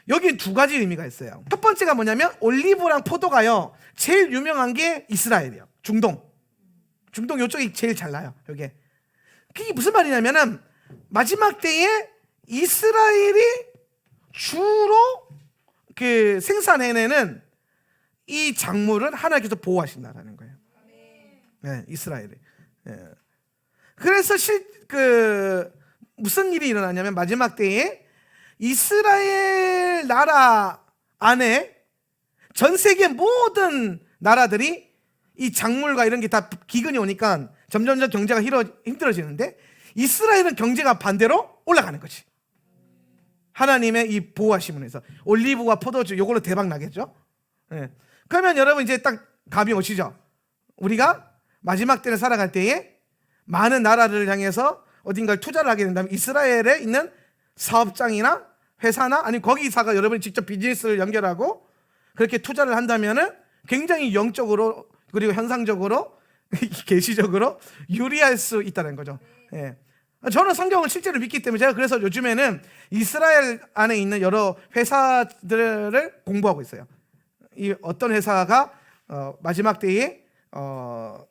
여기 두 가지 의미가 있어요. 첫 번째가 뭐냐면 올리브랑 포도가요, 제일 유명한 게 이스라엘이에요. 중동 이쪽이 제일 잘 나요. 여기에. 그게 무슨 말이냐면은 마지막 때에 이스라엘이 주로 그 생산해내는 이 작물을 하나님께서 보호하신다라는 거예요. 네, 이스라엘이. 네. 그래서 무슨 일이 일어나냐면 마지막 때에 이스라엘 나라 안에 전 세계 모든 나라들이 이 작물과 이런 게 다 기근이 오니까 점점 경제가 힘들어지는데 이스라엘은 경제가 반대로 올라가는 거지. 하나님의 이 보호하심을 해서 올리브와 포도주 요걸로 대박 나겠죠. 네. 그러면 여러분 이제 딱 감이 오시죠. 우리가 마지막 때를 살아갈 때에 많은 나라를 향해서 어딘가를 투자를 하게 된다면 이스라엘에 있는 사업장이나 회사나 아니면 거기사가 여러분이 직접 비즈니스를 연결하고 그렇게 투자를 한다면은 굉장히 영적으로 그리고 현상적으로 계시적으로 유리할 수 있다는 거죠. 예. 저는 성경을 실제로 믿기 때문에 제가 그래서 요즘에는 이스라엘 안에 있는 여러 회사들을 공부하고 있어요. 이 어떤 회사가 마지막 때에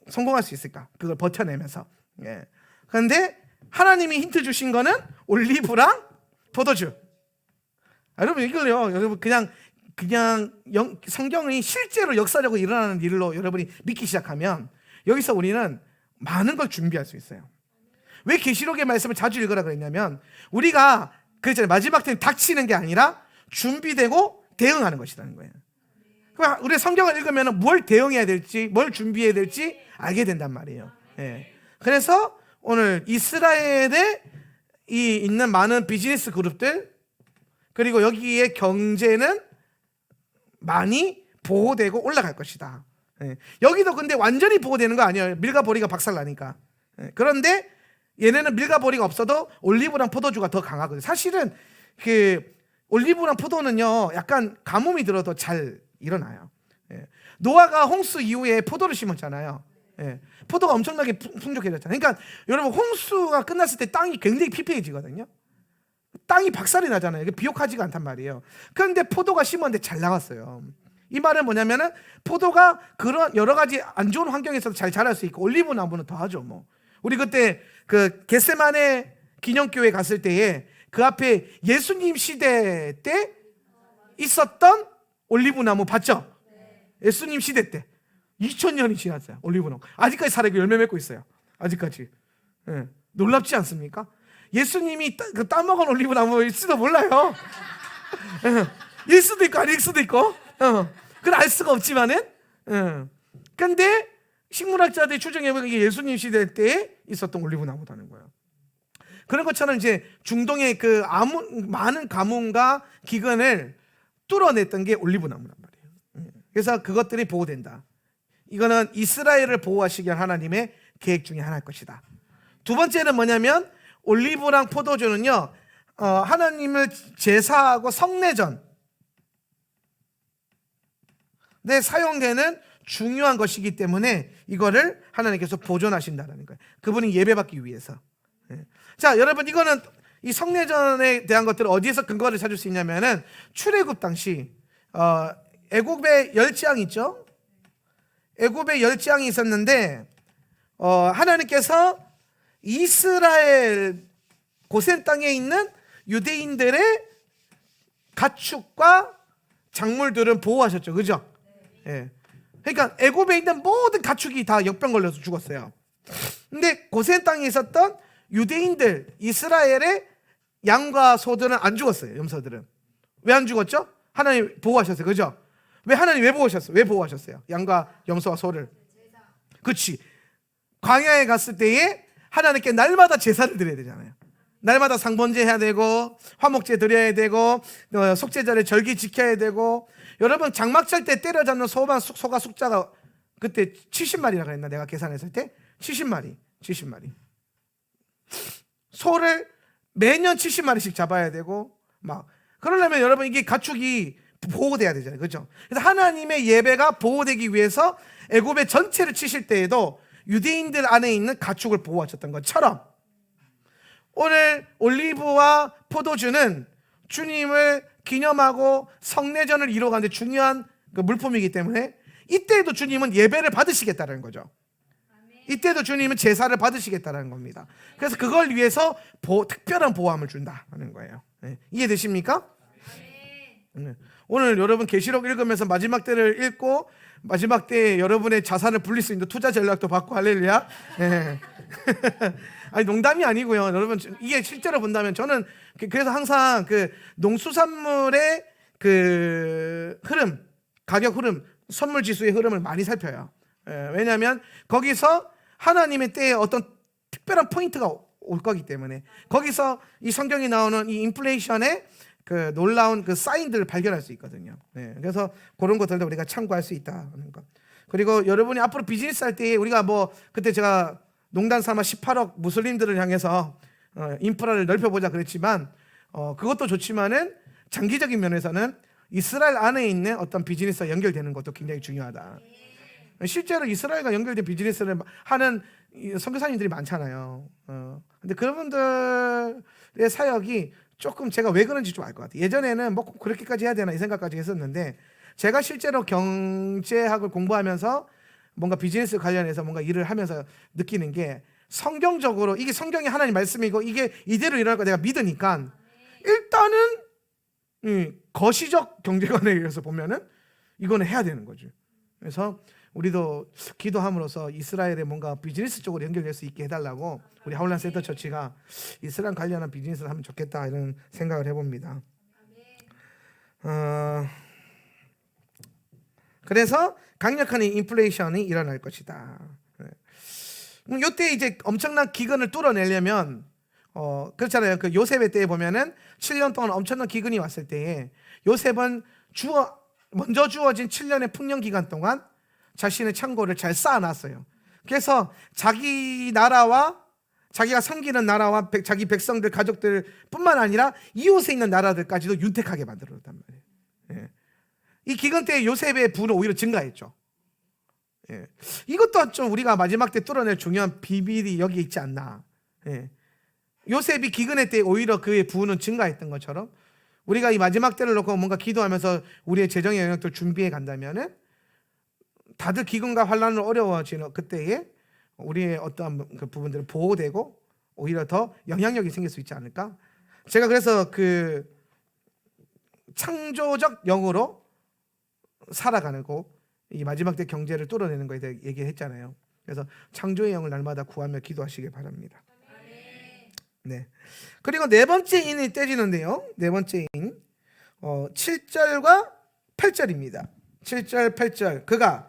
성공할 수 있을까? 그걸 버텨내면서. 예. 그런데 하나님이 힌트 주신 거는 올리브랑 포도주. 여러분 이걸요. 여러분 그냥 성경이 실제로 역사적으로 일어나는 일로 여러분이 믿기 시작하면 여기서 우리는 많은 걸 준비할 수 있어요. 왜 계시록의 말씀을 자주 읽으라 그랬냐면 우리가 그랬잖아요. 마지막 때는 닥치는 게 아니라 준비되고 대응하는 것이라는 거예요. 그러니까 우리 성경을 읽으면 뭘 대응해야 될지 뭘 준비해야 될지 알게 된단 말이에요. 예. 그래서 오늘 이스라엘에 있는 많은 비즈니스 그룹들 그리고 여기에 경제는 많이 보호되고 올라갈 것이다. 예. 여기도 근데 완전히 보호되는 거 아니에요. 밀과 보리가 박살나니까. 예. 그런데 얘네는 밀과 보리가 없어도 올리브랑 포도주가 더 강하거든요. 사실은 그 올리브랑 포도는요 약간 가뭄이 들어도 잘 일어나요. 예. 노아가 홍수 이후에 포도를 심었잖아요. 예. 포도가 엄청나게 풍족해졌잖아요. 그러니까 여러분 홍수가 끝났을 때 땅이 굉장히 피폐해지거든요. 땅이 박살이 나잖아요. 비옥하지가 않단 말이에요. 그런데 포도가 심었는데 잘 나왔어요. 이 말은 뭐냐면은 포도가 그런 여러 가지 안 좋은 환경에서도 잘 자랄 수 있고 올리브 나무는 더하죠. 뭐 우리 그때 그 겟세마네 기념교회 갔을 때에 그 앞에 예수님 시대 때 있었던 올리브 나무 봤죠? 예수님 시대 때 2000년이 지났어요. 올리브 나무 아직까지 살아있고 열매 맺고 있어요. 아직까지. 예. 놀랍지 않습니까? 예수님이 따먹은 올리브 나무일지도 몰라요. 일 수도 있고 아닐 수도 있고 그건 알 수가 없지만은 근데 식물학자들이 추정해보면 이게 예수님 시대 때에 있었던 올리브 나무라는 거예요. 그런 것처럼 이제 중동의 그 많은 가뭄과 기근을 뚫어냈던 게 올리브 나무란 말이에요. 그래서 그것들이 보호된다. 이거는 이스라엘을 보호하시기 위한 하나님의 계획 중에 하나일 것이다. 두 번째는 뭐냐면 올리브랑 포도주는요 하나님을 제사하고 성례전 내 사용되는 중요한 것이기 때문에 이거를 하나님께서 보존하신다는 거예요. 그분이 예배받기 위해서. 자, 여러분 이거는 이 성례전에 대한 것들을 어디에서 근거를 찾을 수 있냐면은 출애굽 당시 애굽의 열지왕 있죠? 애굽의 열지왕이 있었는데 하나님께서 이스라엘 고센 땅에 있는 유대인들의 가축과 작물들은 보호하셨죠, 그죠? 예. 그러니까 애굽에 있는 모든 가축이 다 역병 걸려서 죽었어요. 근데 고센 땅에 있었던 유대인들, 이스라엘의 양과 소들은 안 죽었어요. 염소들은 왜 안 죽었죠? 하나님 보호하셨어요, 그죠? 하나님 왜 보호하셨어요? 왜 보호하셨어요? 양과 염소와 소를. 그렇지. 광야에 갔을 때에 하나님께 날마다 제사를 드려야 되잖아요. 날마다 상번제 해야 되고 화목제 드려야 되고 속죄절에 절기 지켜야 되고 여러분 장막절 때 때려잡는 소가 숫자가 그때 70마리라고 했나 내가 계산했을 때 70마리 소를 매년 70마리씩 잡아야 되고 막 그러려면 여러분 이게 가축이 보호돼야 되잖아요, 그렇죠? 그래서 하나님의 예배가 보호되기 위해서 애굽의 전체를 치실 때에도 유대인들 안에 있는 가축을 보호하셨던 것처럼 오늘 올리브와 포도주는 주님을 기념하고 성례전을 이루어가는 데 중요한 그 물품이기 때문에 이때에도 주님은 예배를 받으시겠다는 거죠. 이때도 주님은 제사를 받으시겠다는 겁니다. 그래서 그걸 위해서 특별한 보호함을 준다는 거예요. 네. 이해되십니까? 네. 오늘 여러분 계시록 읽으면서 마지막 때를 읽고 마지막 때에 여러분의 자산을 불릴 수 있는 투자 전략도 받고 할렐루야. 네. 아니 농담이 아니고요. 여러분 이게 실제로 본다면 저는 그래서 항상 그 농수산물의 그 흐름, 가격 흐름, 선물 지수의 흐름을 많이 살펴요. 왜냐하면 거기서 하나님의 때에 어떤 특별한 포인트가 올 거기 때문에 거기서 이 성경에 나오는 이 인플레이션의 그 놀라운 그 사인들을 발견할 수 있거든요. 그래서 그런 것들도 우리가 참고할 수 있다는 것. 그리고 여러분이 앞으로 비즈니스 할 때 우리가 뭐 그때 제가 농단 삼아 18억 무슬림들을 향해서 인프라를 넓혀보자 그랬지만 그것도 좋지만은 장기적인 면에서는 이스라엘 안에 있는 어떤 비즈니스와 연결되는 것도 굉장히 중요하다. 실제로 이스라엘과 연결된 비즈니스를 하는 선교사님들이 많잖아요. 근데 그분들의 사역이 조금 제가 왜 그런지 좀 알 것 같아요. 예전에는 뭐 그렇게까지 해야 되나 이 생각까지 했었는데 제가 실제로 경제학을 공부하면서 뭔가 비즈니스 관련해서 뭔가 일을 하면서 느끼는 게 성경적으로 이게 성경이 하나님 말씀이고 이게 이대로 일어날 거 내가 믿으니까 일단은 거시적 경제관에 의해서 보면은 이거는 해야 되는 거죠. 그래서 우리도 기도함으로써 이스라엘에 뭔가 비즈니스 쪽으로 연결될 수 있게 해달라고 우리 하울란 센터 처치가 이스라엘 관련한 비즈니스를 하면 좋겠다 이런 생각을 해봅니다. 그래서 강력한 인플레이션이 일어날 것이다. 이때 이제 엄청난 기근을 뚫어내려면 그렇잖아요. 그 요셉의 때에 보면은 7년 동안 엄청난 기근이 왔을 때에 요셉은 먼저 주어진 7년의 풍년 기간 동안 자신의 창고를 잘 쌓아놨어요. 그래서 자기 나라와 자기가 섬기는 나라와 자기 백성들 가족들 뿐만 아니라 이웃에 있는 나라들까지도 윤택하게 만들어놨단 말이에요. 이 기근 때 요셉의 부는 오히려 증가했죠. 이것도 좀 우리가 마지막 때 뚫어낼 중요한 비밀이 여기 있지 않나. 요셉이 기근의 때 오히려 그의 부는 증가했던 것처럼 우리가 이 마지막 때를 놓고 뭔가 기도하면서 우리의 재정의 영역들 준비해 간다면은 다들 기근과 환란을 어려워지는 그때에 우리의 어떠한 그 부분들은 보호되고 오히려 더 영향력이 생길 수 있지 않을까? 제가 그래서 그 창조적 영으로 살아가고 이 마지막 때 경제를 뚫어내는 거에 대해 얘기했잖아요. 그래서 창조의 영을 날마다 구하며 기도하시길 바랍니다. 네. 그리고 네 번째 인이 떼지는데요. 네 번째 인 7절과 8절입니다. 7절 8절 그가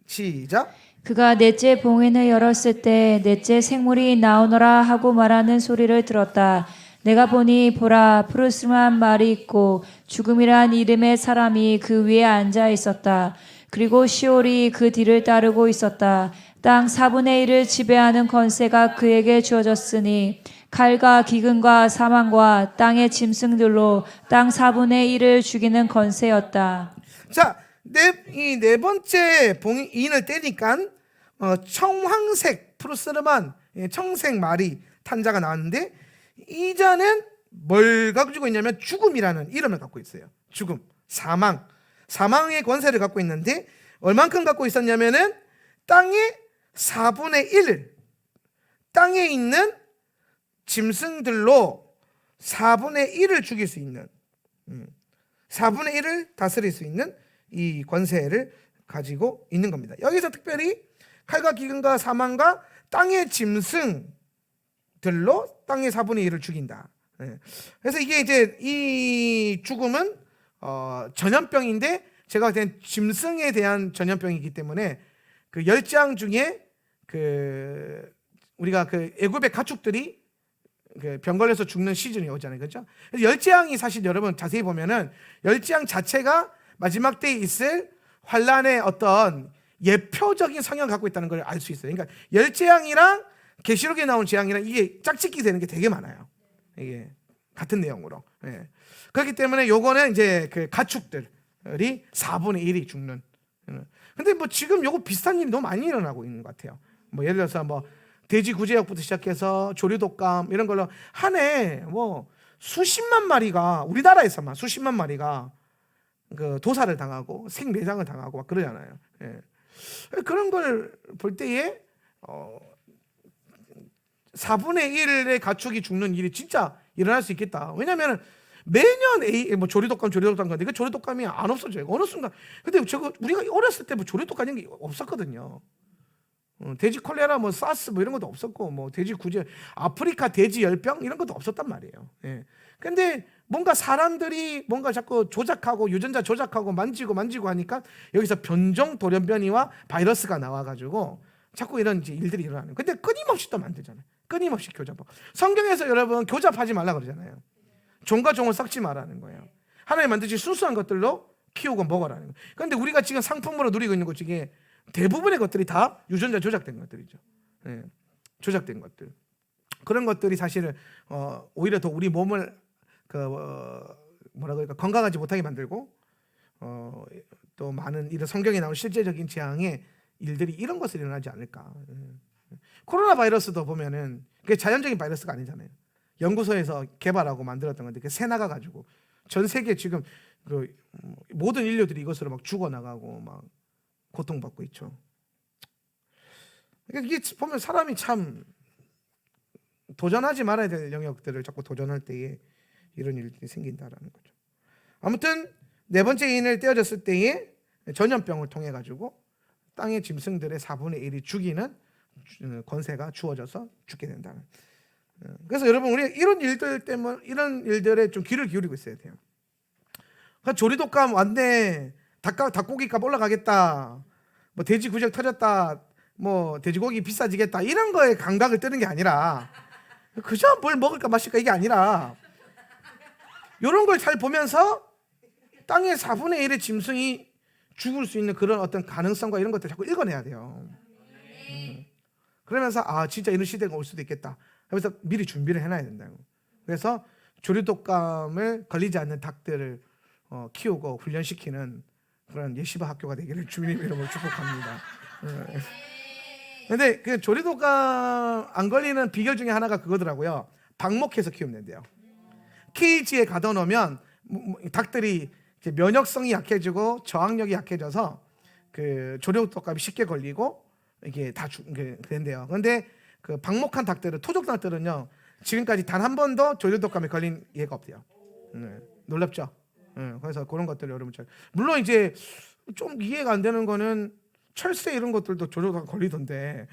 시작. 그가 넷째 봉인을 열었을 때 넷째 생물이 나오너라 하고 말하는 소리를 들었다. 내가 보니 보라 푸르스름한 말이 있고 죽음이란 이름의 사람이 그 위에 앉아 있었다. 그리고 시올이 그 뒤를 따르고 있었다. 땅 4분의 1을 지배하는 권세가 그에게 주어졌으니 칼과 기근과 사망과 땅의 짐승들로 땅 4분의 1을 죽이는 권세였다. 자, 이 네 번째 인을 떼니까 청황색 푸르스름한 청색 말이 탄자가 나왔는데 이 자는 뭘 가지고 있냐면 죽음이라는 이름을 갖고 있어요. 죽음, 사망의 권세를 갖고 있는데 얼만큼 갖고 있었냐면은 땅의 4분의 1을 땅에 있는 짐승들로 4분의 1을 죽일 수 있는 4분의 1을 다스릴 수 있는 이 권세를 가지고 있는 겁니다. 여기서 특별히 칼과 기근과 사망과 땅의 짐승들로 땅의 4분의 1을 죽인다. 그래서 이게 이제 이 죽음은 전염병인데 제가 볼 때는 짐승에 대한 전염병이기 때문에 그 10장 중에 그 우리가 그 애굽의 가축들이 그 병 걸려서 죽는 시즌이 오잖아요. 그렇죠? 열재앙이 사실 여러분 자세히 보면은 열재앙 자체가 마지막 때에 있을 환란의 어떤 예표적인 성향을 갖고 있다는 걸 알 수 있어요. 그러니까 열재앙이랑 계시록에 나온 재앙이랑 이게 짝짓기 되는 게 되게 많아요. 이게 같은 내용으로. 예. 그렇기 때문에 요거는 이제 그 가축들이 4분의 1이 죽는. 근데 뭐 지금 요거 비슷한 일이 너무 많이 일어나고 있는 것 같아요. 뭐 예를 들어서 뭐 돼지 구제역부터 시작해서 조류독감 이런 걸로 한 해 뭐 수십만 마리가 우리나라에서만 수십만 마리가 그 도살을 당하고 생매장을 당하고 막 그러잖아요. 예. 그런 걸 볼 때에 4분의 1의 가축이 죽는 일이 진짜 일어날 수 있겠다. 왜냐하면 매년 뭐 조류독감 건데 그 조류독감이 안 없어져요. 어느 순간. 근데 저거 우리가 어렸을 때 뭐 조류독감 이런 게 없었거든요. 돼지 콜레라, 뭐 사스 뭐 이런 것도 없었고, 뭐 돼지 구제, 아프리카 돼지 열병 이런 것도 없었단 말이에요. 예. 근데 뭔가 사람들이 뭔가 자꾸 조작하고 유전자 조작하고 만지고 하니까 여기서 변종 돌연변이와 바이러스가 나와가지고 자꾸 이런 이제 일들이 일어나는. 근데 끊임없이 또 만들잖아요. 끊임없이 교잡하고. 성경에서 여러분 교잡하지 말라 그러잖아요. 종과 종을 섞지 말라는 거예요. 하나님 만드신 순수한 것들로 키우고 먹으라는 거예요. 그런데 우리가 지금 상품으로 누리고 있는 것 중에 대부분의 것들이 다 유전자 조작된 것들이죠. 예, 조작된 것들. 그런 것들이 사실은 오히려 더 우리 몸을 뭐라 그럴까 건강하지 못하게 만들고 또 많은 이런 성경에 나온 실제적인 재앙의 일들이 이런 것을 일어나지 않을까. 코로나 바이러스도 보면은 그게 자연적인 바이러스가 아니잖아요. 연구소에서 개발하고 만들었던 건데 그게 새 나가가지고 전 세계 지금 그 모든 인류들이 이것으로 막 죽어나가고 막 고통받고 있죠. 그러니까 이게 보면 사람이 참 도전하지 말아야 될 영역들을 자꾸 도전할 때에 이런 일들이 생긴다라는 거죠. 아무튼 네 번째 인을 떼어졌을 때에 전염병을 통해 가지고 땅의 짐승들의 4분의 1이 죽이는 권세가 주어져서 죽게 된다는. 그래서 여러분 우리 이런 일들 때문에 이런 일들에 좀 귀를 기울이고 있어야 돼요. 그러니까 조리독감 왔네. 닭고기값 올라가겠다. 뭐 돼지 구적 터졌다. 뭐 돼지고기 비싸지겠다. 이런 거에 감각을 뜨는 게 아니라 그저 뭘 먹을까 마실까 이게 아니라 이런 걸 잘 보면서 땅의 4분의 1의 짐승이 죽을 수 있는 그런 어떤 가능성과 이런 것들 자꾸 읽어내야 돼요. 그러면서 진짜 이런 시대가 올 수도 있겠다. 하면서 미리 준비를 해놔야 된다고. 그래서 조류독감을 걸리지 않는 닭들을 키우고 훈련시키는 그런 예시바 학교가 되기를 주님 이름으로 축복합니다. 근데 그 조류독감 안 걸리는 비결 중에 하나가 그거더라고요. 방목해서 키우면 된대요. 케이지에 가둬놓으면 닭들이 이제 면역성이 약해지고 저항력이 약해져서 그 조류독감이 쉽게 걸리고 이게 다 된대요. 그런데 그 방목한 닭들은 토종 닭들은요 지금까지 단 한 번도 조류독감에 걸린 예가 없대요. 놀랍죠? 그래서 그런 것들 여러분 물론 이제 좀 이해가 안 되는 거는 철새 이런 것들도 조류독감 걸리던데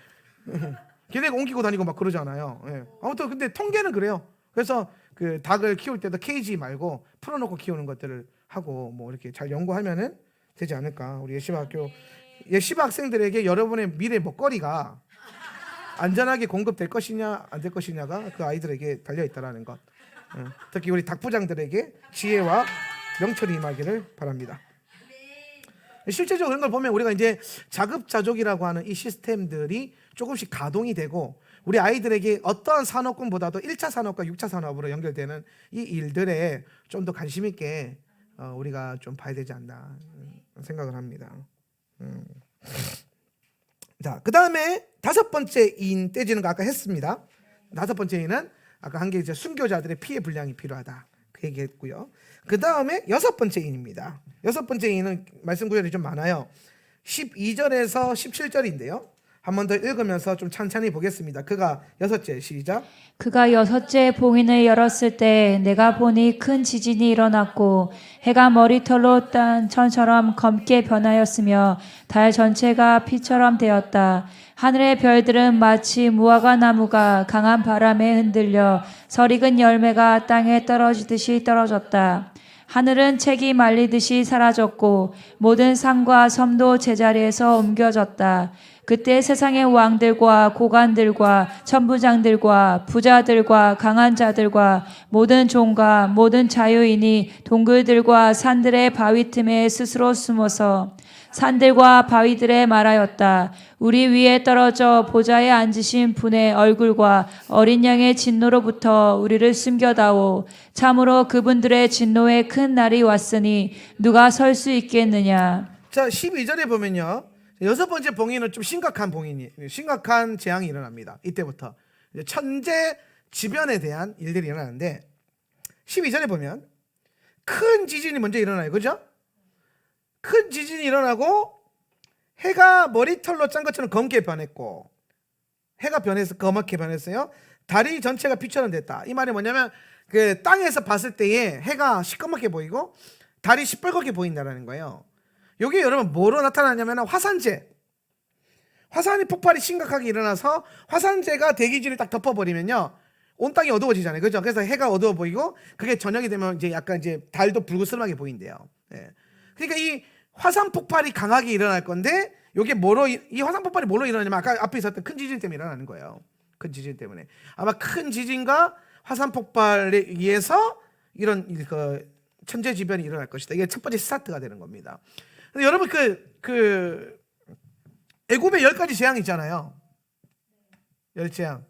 걔네가 옮기고 다니고 막 그러잖아요. 아무튼 근데 통계는 그래요. 그래서 그 닭을 키울 때도 케이지 말고 풀어놓고 키우는 것들을 하고 뭐 이렇게 잘 연구하면은 되지 않을까. 우리 예시바 학생들에게 여러분의 미래 먹거리가 안전하게 공급될 것이냐 안 될 것이냐가 그 아이들에게 달려 있다라는 것. 특히 우리 닭부장들에게 지혜와 명철이 임하기를 바랍니다. 실제적으로 그런 걸 보면 우리가 이제 자급자족이라고 하는 이 시스템들이 조금씩 가동이 되고 우리 아이들에게 어떠한 산업군보다도 1차 산업과 6차 산업으로 연결되는 이 일들에 좀 더 관심 있게 우리가 좀 봐야 되지 않나 생각을 합니다. 자, 그 다음에 5번째 인 떼지는 거 아까 했습니다. 5번째 인은 아까 한 게 이제 순교자들의 피해 분량이 필요하다 그 얘기했고요. 그 다음에 6번째 인입니다. 6번째 인은 말씀 구절이 좀 많아요. 12절에서 17절인데요. 한 번 더 읽으면서 좀 찬찬히 보겠습니다. 그가 6째 시작. 그가 6째 봉인을 열었을 때 내가 보니 큰 지진이 일어났고 해가 머리털로 딴 천처럼 검게 변하였으며 달 전체가 피처럼 되었다. 하늘의 별들은 마치 무화과 나무가 강한 바람에 흔들려 설익은 열매가 땅에 떨어지듯이 떨어졌다. 하늘은 책이 말리듯이 사라졌고 모든 산과 섬도 제자리에서 옮겨졌다. 그때 세상의 왕들과 고관들과 천부장들과 부자들과 강한 자들과 모든 종과 모든 자유인이 동굴들과 산들의 바위 틈에 스스로 숨어서 산들과 바위들에 말하였다. 우리 위에 떨어져 보좌에 앉으신 분의 얼굴과 어린 양의 진노로부터 우리를 숨겨다오. 참으로 그분들의 진노의 큰 날이 왔으니 누가 설 수 있겠느냐. 자, 12절에 보면요. 6번째 봉인은 좀 심각한 재앙이 일어납니다. 이때부터 천재 지변에 대한 일들이 일어나는데 12절에 보면 큰 지진이 먼저 일어나요. 그죠? 큰 지진이 일어나고 해가 머리털로 짠 것처럼 검게 변했고 해가 변해서 검게 변했어요. 달이 전체가 빛처럼 됐다. 이 말이 뭐냐면 그 땅에서 봤을 때에 해가 시꺼멓게 보이고 달이 시뻘겋게 보인다는 거예요. 이게 여러분 뭐로 나타나냐면 화산재. 화산이 폭발이 심각하게 일어나서 화산재가 대기질을 딱 덮어버리면요 온 땅이 어두워지잖아요. 그죠? 그래서 해가 어두워 보이고 그게 저녁이 되면 이제 약간 이제 달도 불그스름하게 보인대요. 그러니까 이 화산 폭발이 강하게 일어날 건데 이 화산 폭발이 뭐로 일어나냐면 아까 앞에 있었던 큰 지진 때문에 일어나는 거예요. 큰 지진 때문에 아마 큰 지진과 화산 폭발에 의해서 이런 그 천재지변이 일어날 것이다. 이게 첫 번째 스타트가 되는 겁니다. 근데 여러분 애굽의 10가지 재앙 있잖아요. 10재앙.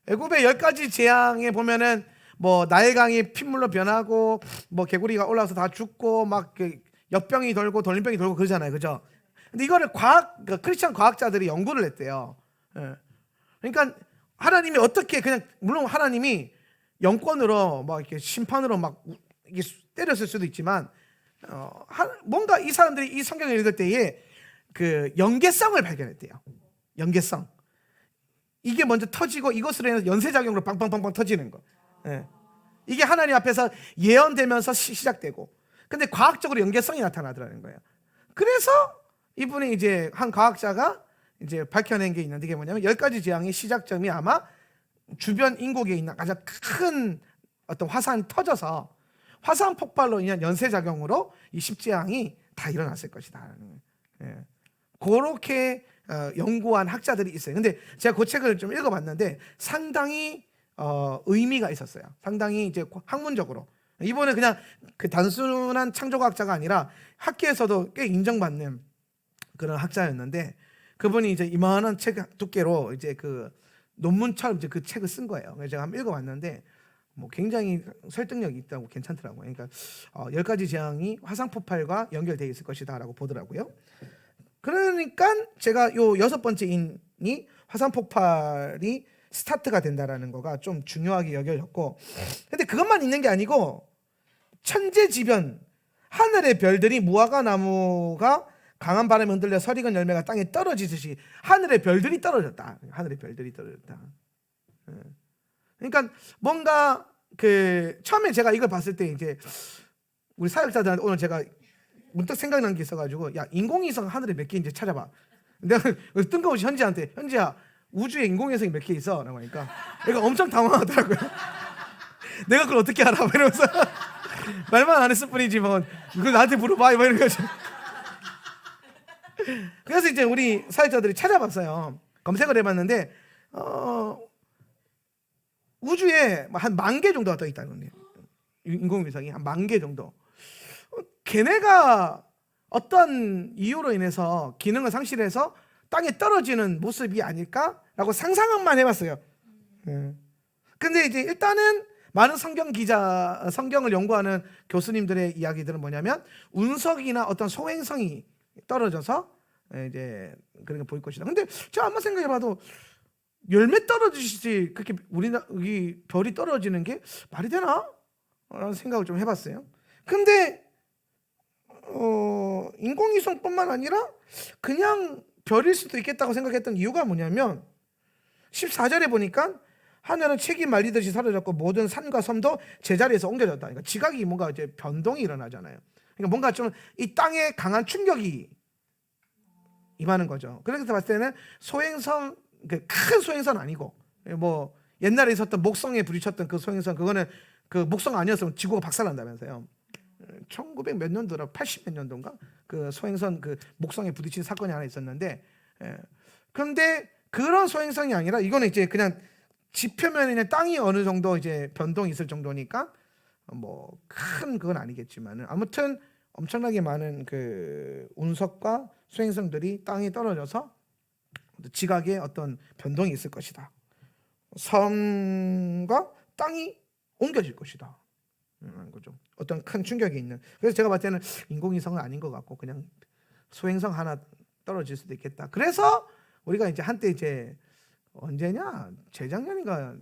애굽의 10가지 재앙에 보면은 뭐 나일강이 핏물로 변하고 뭐 개구리가 올라와서 다 죽고 막 역병이 돌고 돌림병이 돌고 그러잖아요. 그죠? 근데 이거를 크리스천 과학자들이 연구를 했대요. 그러니까 하나님이 어떻게 그냥 물론 하나님이 영권으로 막 이렇게 심판으로 막 이게 때렸을 수도 있지만 뭔가 이 사람들이 이 성경을 읽을 때에 그 연계성을 발견했대요. 연계성. 이게 먼저 터지고 이것으로 인해서 연쇄작용으로 빵빵빵빵 터지는 거. 이게 하나님 앞에서 예언되면서 시작되고 근데 과학적으로 연계성이 나타나더라는 거예요. 그래서 이분이 이제 한 과학자가 이제 밝혀낸 게 있는데 이게 뭐냐면 10가지 재앙의 시작점이 아마 주변 인국에 있는 가장 큰 어떤 화산이 터져서 화산 폭발로 인한 연쇄작용으로 이 10재앙이 다 일어났을 것이다. 그렇게 연구한 학자들이 있어요. 근데 제가 그 책을 좀 읽어봤는데 상당히 의미가 있었어요. 상당히 이제 학문적으로 이번에 그냥 그 단순한 창조과학자가 아니라 학계에서도 꽤 인정받는 그런 학자였는데 그분이 이제 이만한 책 두께로 이제 그 논문처럼 이제 그 책을 쓴 거예요. 그래서 제가 한번 읽어봤는데 뭐 굉장히 설득력이 있다고 괜찮더라고요. 그러니까 10가지 재앙이 화산 폭발과 연결되어 있을 것이다라고 보더라고요. 그러니까 제가 요 6번째 인이 화산 폭발이 스타트가 된다라는 거가 좀 중요하게 여겨졌고, 근데 그것만 있는 게 아니고 천재지변, 하늘의 별들이 무화과 나무가 강한 바람에 흔들려 설익은 열매가 땅에 떨어지듯이 하늘의 별들이 떨어졌다. 하늘의 별들이 떨어졌다. 그러니까 뭔가 그 처음에 제가 이걸 봤을 때 이제 우리 사역자들한테 오늘 제가 문득 생각난 게 있어가지고, 야, 인공위성 하늘에 몇 개인지 찾아봐. 내가 뜬금없이 현지한테, 현지야, 우주에 인공위성이 몇 개 있어? 라고 하니까 얘가 엄청 당황하더라고요. 내가 그걸 어떻게 알아? 이러면서 말만 안 했을 뿐이지 뭐 그걸 나한테 물어봐 뭐 이런 거죠. 그래서 이제 우리 사역자들이 찾아봤어요. 검색을 해봤는데 우주에 한 10,000개 정도가 떠 있다는 거예요. 인공위성이 한 10,000개 정도. 걔네가 어떤 이유로 인해서 기능을 상실해서 땅에 떨어지는 모습이 아닐까라고 상상만 해봤어요. 근데 이제 일단은 많은 성경을 연구하는 교수님들의 이야기들은 뭐냐면 운석이나 어떤 소행성이 떨어져서 이제 그런 게 보일 것이다. 근데 제가 한번 생각해봐도 열매 떨어지듯이 그렇게 여기 별이 떨어지는 게 말이 되나? 라는 생각을 좀 해봤어요. 근데 인공위성뿐만 아니라 그냥 별일 수도 있겠다고 생각했던 이유가 뭐냐면 14절에 보니까 하늘은 책이 말리듯이 사라졌고 모든 산과 섬도 제자리에서 옮겨졌다. 그러니까 지각이 뭔가 이제 변동이 일어나잖아요. 그러니까 뭔가 좀 이 땅에 강한 충격이 임하는 거죠. 그래서 봤을 때는 소행성, 큰 소행성 아니고 뭐 옛날에 있었던 목성에 부딪혔던 그 소행성, 그거는 그 목성 아니었으면 지구가 박살난다면서요. 1900 몇 년도라 80 몇 년도인가 그 소행성 그 목성에 부딪힌 사건이 하나 있었는데, 그런데 그런 소행성이 아니라 이거는 이제 그냥 지표면에 땅이 어느 정도 이제 변동이 있을 정도니까 뭐 큰 그건 아니겠지만 아무튼 엄청나게 많은 그 운석과 소행성들이 땅에 떨어져서 지각에 어떤 변동이 있을 것이다. 섬과 땅이 옮겨질 것이다. 거죠. 어떤 큰 충격이 있는. 그래서 제가 봤을 때는 인공위성은 아닌 것 같고 그냥 소행성 하나 떨어질 수도 있겠다. 그래서 우리가 이제 한때 이제 언제냐 재작년인가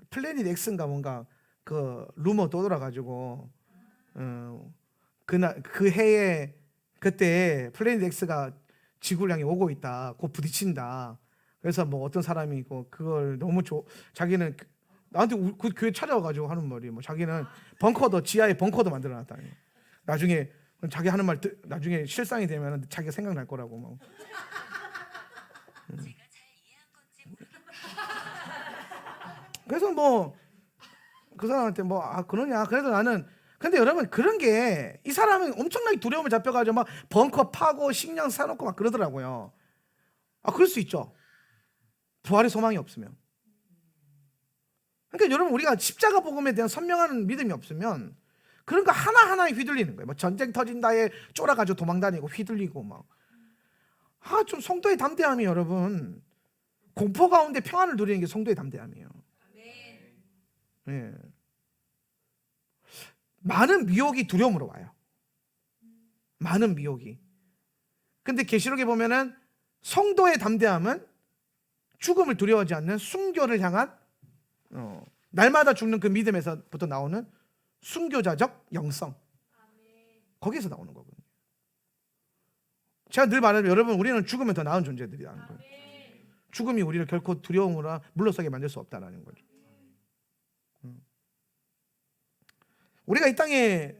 플래닛 X인가 뭔가 그 루머 떠돌아가지고 그 해에 그때 플래닛 X가 지구를 향해 오고 있다, 곧 부딪힌다. 그래서 뭐 어떤 사람이 그걸 너무 자기는 나한테 그 교회 찾아와가지고 하는 말이 뭐 자기는 벙커도 지하에 벙커도 만들어놨다. 나중에 자기 하는 말 나중에 실상이 되면 자기가 생각날 거라고 막. 그래서 뭐 그 사람한테 뭐 그러냐. 그래도 나는 근데 여러분 그런 게 이 사람은 엄청나게 두려움을 잡혀가지고 막 벙커 파고 식량 사놓고 막 그러더라고요. 그럴 수 있죠. 부활의 소망이 없으면. 그러니까 여러분 우리가 십자가 복음에 대한 선명한 믿음이 없으면 그런 거 하나하나에 휘둘리는 거예요. 뭐 전쟁 터진다에 쫄아가지고 도망다니고 휘둘리고 막. 좀 성도의 담대함이 여러분 공포 가운데 평안을 누리는 게 성도의 담대함이에요. 예. 많은 미혹이 두려움으로 와요. 많은 미혹이. 근데 계시록에 보면은 성도의 담대함은 죽음을 두려워하지 않는 순교를 향한 날마다 죽는 그 믿음에서부터 나오는 순교자적 영성. 거기에서 나오는 거거든요. 제가 늘 말하면 여러분 우리는 죽으면 더 나은 존재들이라는 거예요. 죽음이 우리를 결코 두려움으로 물러서게 만들 수 없다는 거죠. 우리가 이 땅에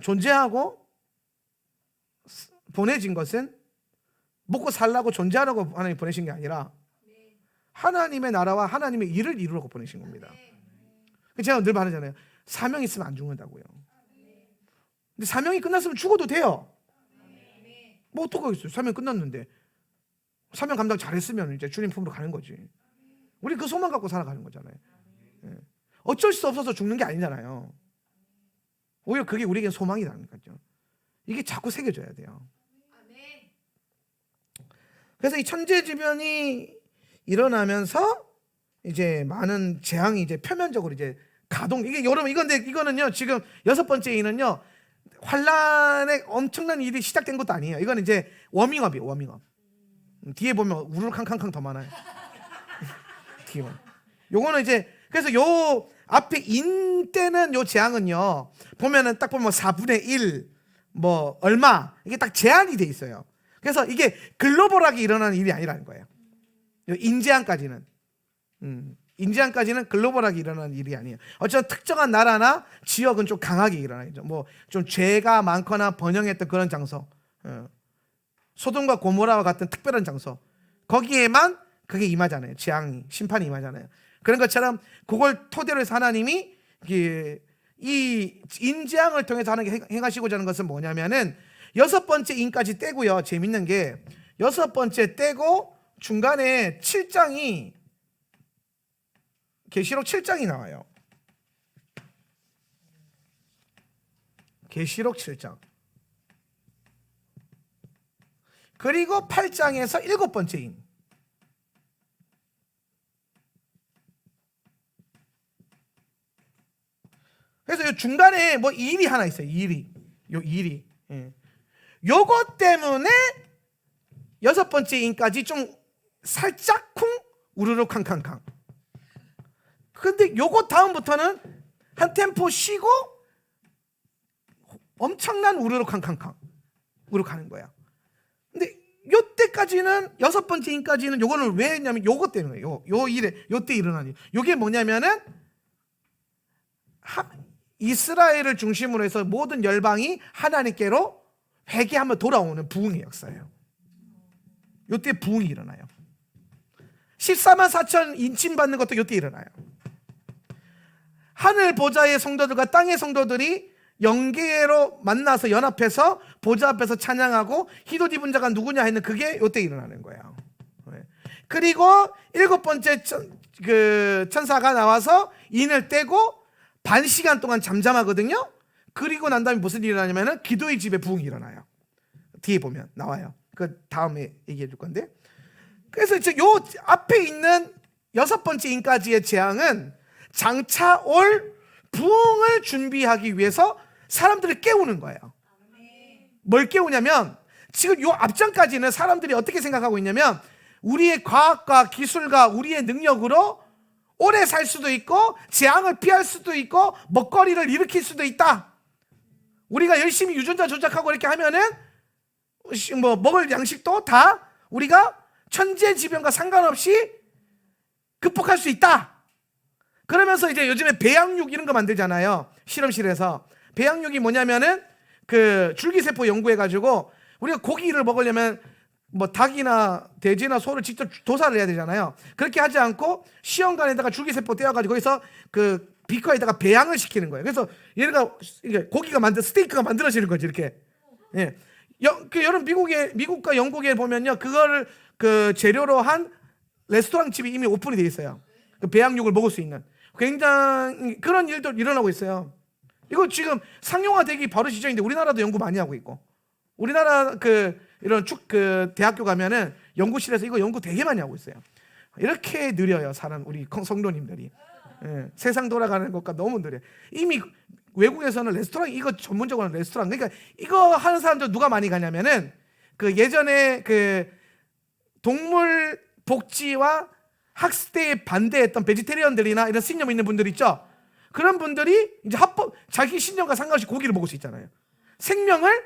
존재하고 보내진 것은 먹고 살라고 존재하라고 하나님이 보내신 게 아니라 하나님의 나라와 하나님의 일을 이루라고 보내신 겁니다. 제가 늘 말하잖아요. 사명 있으면 안 죽는다고요. 근데 사명이 끝났으면 죽어도 돼요. 뭐 어떡하겠어요. 사명 끝났는데 사명 감당 잘했으면 이제 주님 품으로 가는 거지. 우리 그 소망 갖고 살아가는 거잖아요. 어쩔 수 없어서 죽는 게 아니잖아요. 오히려 그게 우리에게 소망이라는 거죠. 이게 자꾸 새겨져야 돼요. 그래서 이 천재지변이 일어나면서 이제 많은 재앙이 이제 표면적으로 이제 가동. 이게 여러분 이거는요 지금 6번째 이는요 환란의 엄청난 일이 시작된 것도 아니에요. 이거는 이제 워밍업이에요. 워밍업. 뒤에 보면 우르르 캉캉캉 더 많아요. 요거는 이제 그래서 요 앞에 인 때는 요 재앙은요 보면은 딱 보면 4분의 1 뭐 얼마 이게 딱 제한이 돼 있어요. 그래서 이게 글로벌하게 일어나는 일이 아니라는 거예요. 요 인재앙까지는 인재앙까지는 글로벌하게 일어나는 일이 아니에요. 어쨌든 특정한 나라나 지역은 좀 강하게 일어나죠. 뭐 좀 죄가 많거나 번영했던 그런 장소, 소돔과 고모라와 같은 특별한 장소, 거기에만 그게 임하잖아요. 재앙이, 심판이 임하잖아요. 그런 것처럼 그걸 토대로 해서 하나님이 이 인재앙을 통해서 하나님 행하시고자 하는 것은 뭐냐면은 6번째 인까지 떼고요. 재밌는 게 6번째 떼고 중간에 7장이 계시록 7장이 나와요. 계시록 7장. 그리고 8장에서 7번째 인. 그래서 요 중간에 뭐 일이 하나 있어요. 일이. 요 일이. 예. 요것 때문에 6번째 인까지 좀 살짝 쿵 우르르 캉캉캉. 근데 요거 다음부터는 한 템포 쉬고 엄청난 우르르 캉캉캉 으로 가는 거야. 근데 요때까지는 6번째 인까지는 요거는 왜 했냐면 요거 때문에 요 일에 요때 일어나니. 요게 뭐냐면은 이스라엘을 중심으로 해서 모든 열방이 하나님께로 회개하며 돌아오는 부흥의 역사예요. 요때 부흥이 일어나요. 14만 4천 인침 받는 것도 요때 일어나요. 하늘 보좌의 성도들과 땅의 성도들이 영계로 만나서 연합해서 보좌 앞에서 찬양하고 희옷 입은 자가 누구냐 했는 그게 요때 일어나는 거예요. 그리고 7번째 천사가 나와서 인을 떼고 반 시간 동안 잠잠하거든요. 그리고 난 다음에 무슨 일이 일어나냐면 기도의 집에 부흥이 일어나요. 뒤에 보면 나와요. 그 다음에 얘기해 줄 건데. 그래서 이제 요 앞에 있는 6번째 인까지의 재앙은 장차 올 부흥을 준비하기 위해서 사람들을 깨우는 거예요. 뭘 깨우냐면 지금 요 앞장까지는 사람들이 어떻게 생각하고 있냐면 우리의 과학과 기술과 우리의 능력으로 오래 살 수도 있고 재앙을 피할 수도 있고 먹거리를 일으킬 수도 있다. 우리가 열심히 유전자 조작하고 이렇게 하면은 뭐 먹을 양식도 다 우리가 천재지변과 상관없이 극복할 수 있다. 그러면서 이제 요즘에 배양육 이런 거 만들잖아요. 실험실에서. 배양육이 뭐냐면은 그 줄기세포 연구해가지고 우리가 고기를 먹으려면 뭐 닭이나 돼지나 소를 직접 도살을 해야 되잖아요. 그렇게 하지 않고 시험관에다가 줄기세포 떼어가지고 거기서 그 비커에다가 배양을 시키는 거예요. 그래서 얘가 고기가 스테이크가 만들어지는 거지 이렇게. 예. 여러분 미국과 영국에 보면요 그거를 그 재료로 한 레스토랑 집이 이미 오픈이 돼 있어요. 그 배양육을 먹을 수 있는 굉장히 그런 일도 일어나고 있어요. 이거 지금 상용화되기 바로 시작인데 우리나라도 연구 많이 하고 있고 우리나라 이런 대학교 가면은 연구실에서 이거 연구 되게 많이 하고 있어요. 이렇게 느려요 사람 우리 성도님들이. 예, 세상 돌아가는 것과 너무 느려. 이미 외국에서는 레스토랑 이거 전문적으로 하는 레스토랑 그러니까 이거 하는 사람들 누가 많이 가냐면은 그 예전에 그 동물 복지와 학대에 반대했던 베지테리언들이나 이런 신념 있는 분들 있죠. 그런 분들이 이제 자기 신념과 상관없이 고기를 먹을 수 있잖아요. 생명을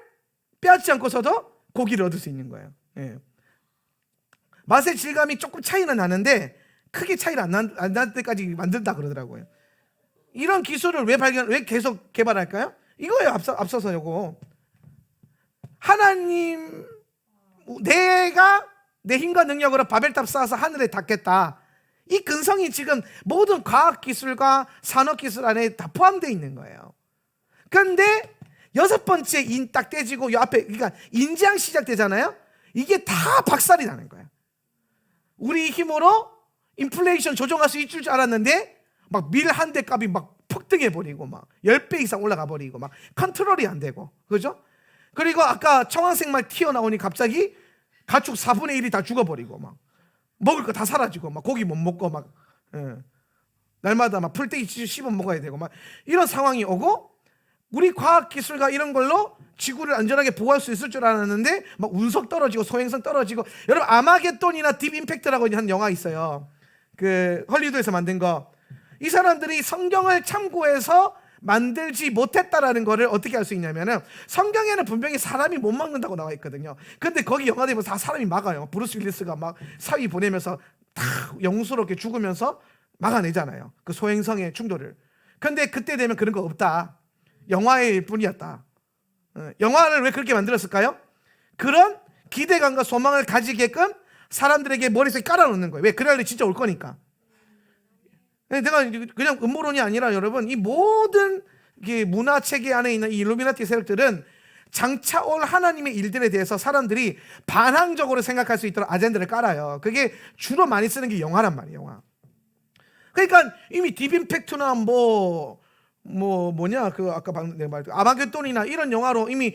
빼앗지 않고서도 고기를 얻을 수 있는 거예요. 예. 맛의 질감이 조금 차이는 나는데 크게 차이를 안 날 때까지 만든다 그러더라고요. 이런 기술을 왜 계속 개발할까요? 이거예요. 앞서서 요거. 하나님 내가 내 힘과 능력으로 바벨탑 쌓아서 하늘에 닿겠다. 이 근성이 지금 모든 과학기술과 산업기술 안에 다 포함되어 있는 거예요. 그런데 6번째 인 딱 떼지고 요 앞에 그러니까 인재앙 시작되잖아요. 이게 다 박살이 나는 거예요. 우리 힘으로 인플레이션 조정할 수 있을 줄 알았는데 막 밀 한 대 값이 막 폭등해 버리고 막 10배 이상 올라가 버리고 막 컨트롤이 안 되고 그죠? 그리고 아까 청황색말 튀어나오니 갑자기 가축 4분의 1이 다 죽어버리고 막 먹을 거 다 사라지고 막 고기 못 먹고 막 날마다 막 풀떼기 씹어 먹어야 되고 막 이런 상황이 오고 우리 과학기술과 이런 걸로 지구를 안전하게 보호할 수 있을 줄 알았는데 막 운석 떨어지고 소행성 떨어지고 여러분 아마겟돈이나 딥 임팩트라고 하는 영화 있어요. 그 헐리우드에서 만든 거, 이 사람들이 성경을 참고해서 만들지 못했다라는 거를 어떻게 알 수 있냐면은, 성경에는 분명히 사람이 못 막는다고 나와 있거든요. 근데 거기 영화에 보면 다 사람이 막아요. 브루스 윌리스가 막 사위 보내면서 다 영웅스럽게 죽으면서 막아내잖아요, 그 소행성의 충돌을. 근데 그때 되면 그런 거 없다, 영화일 뿐이었다. 영화를 왜 그렇게 만들었을까요? 그런 기대감과 소망을 가지게끔 사람들에게 머릿속에 깔아놓는 거예요. 왜? 그날이 진짜 올 거니까. 내가 그냥 음모론이 아니라 여러분, 이 모든 문화체계 안에 있는 이 일루미나티 세력들은 장차 올 하나님의 일들에 대해서 사람들이 반항적으로 생각할 수 있도록 아젠다를 깔아요. 그게 주로 많이 쓰는 게 영화란 말이에요, 영화. 그러니까 이미 딥임팩트나 뭐냐, 그 아까 내가 말했던 아마겟돈이나 이런 영화로 이미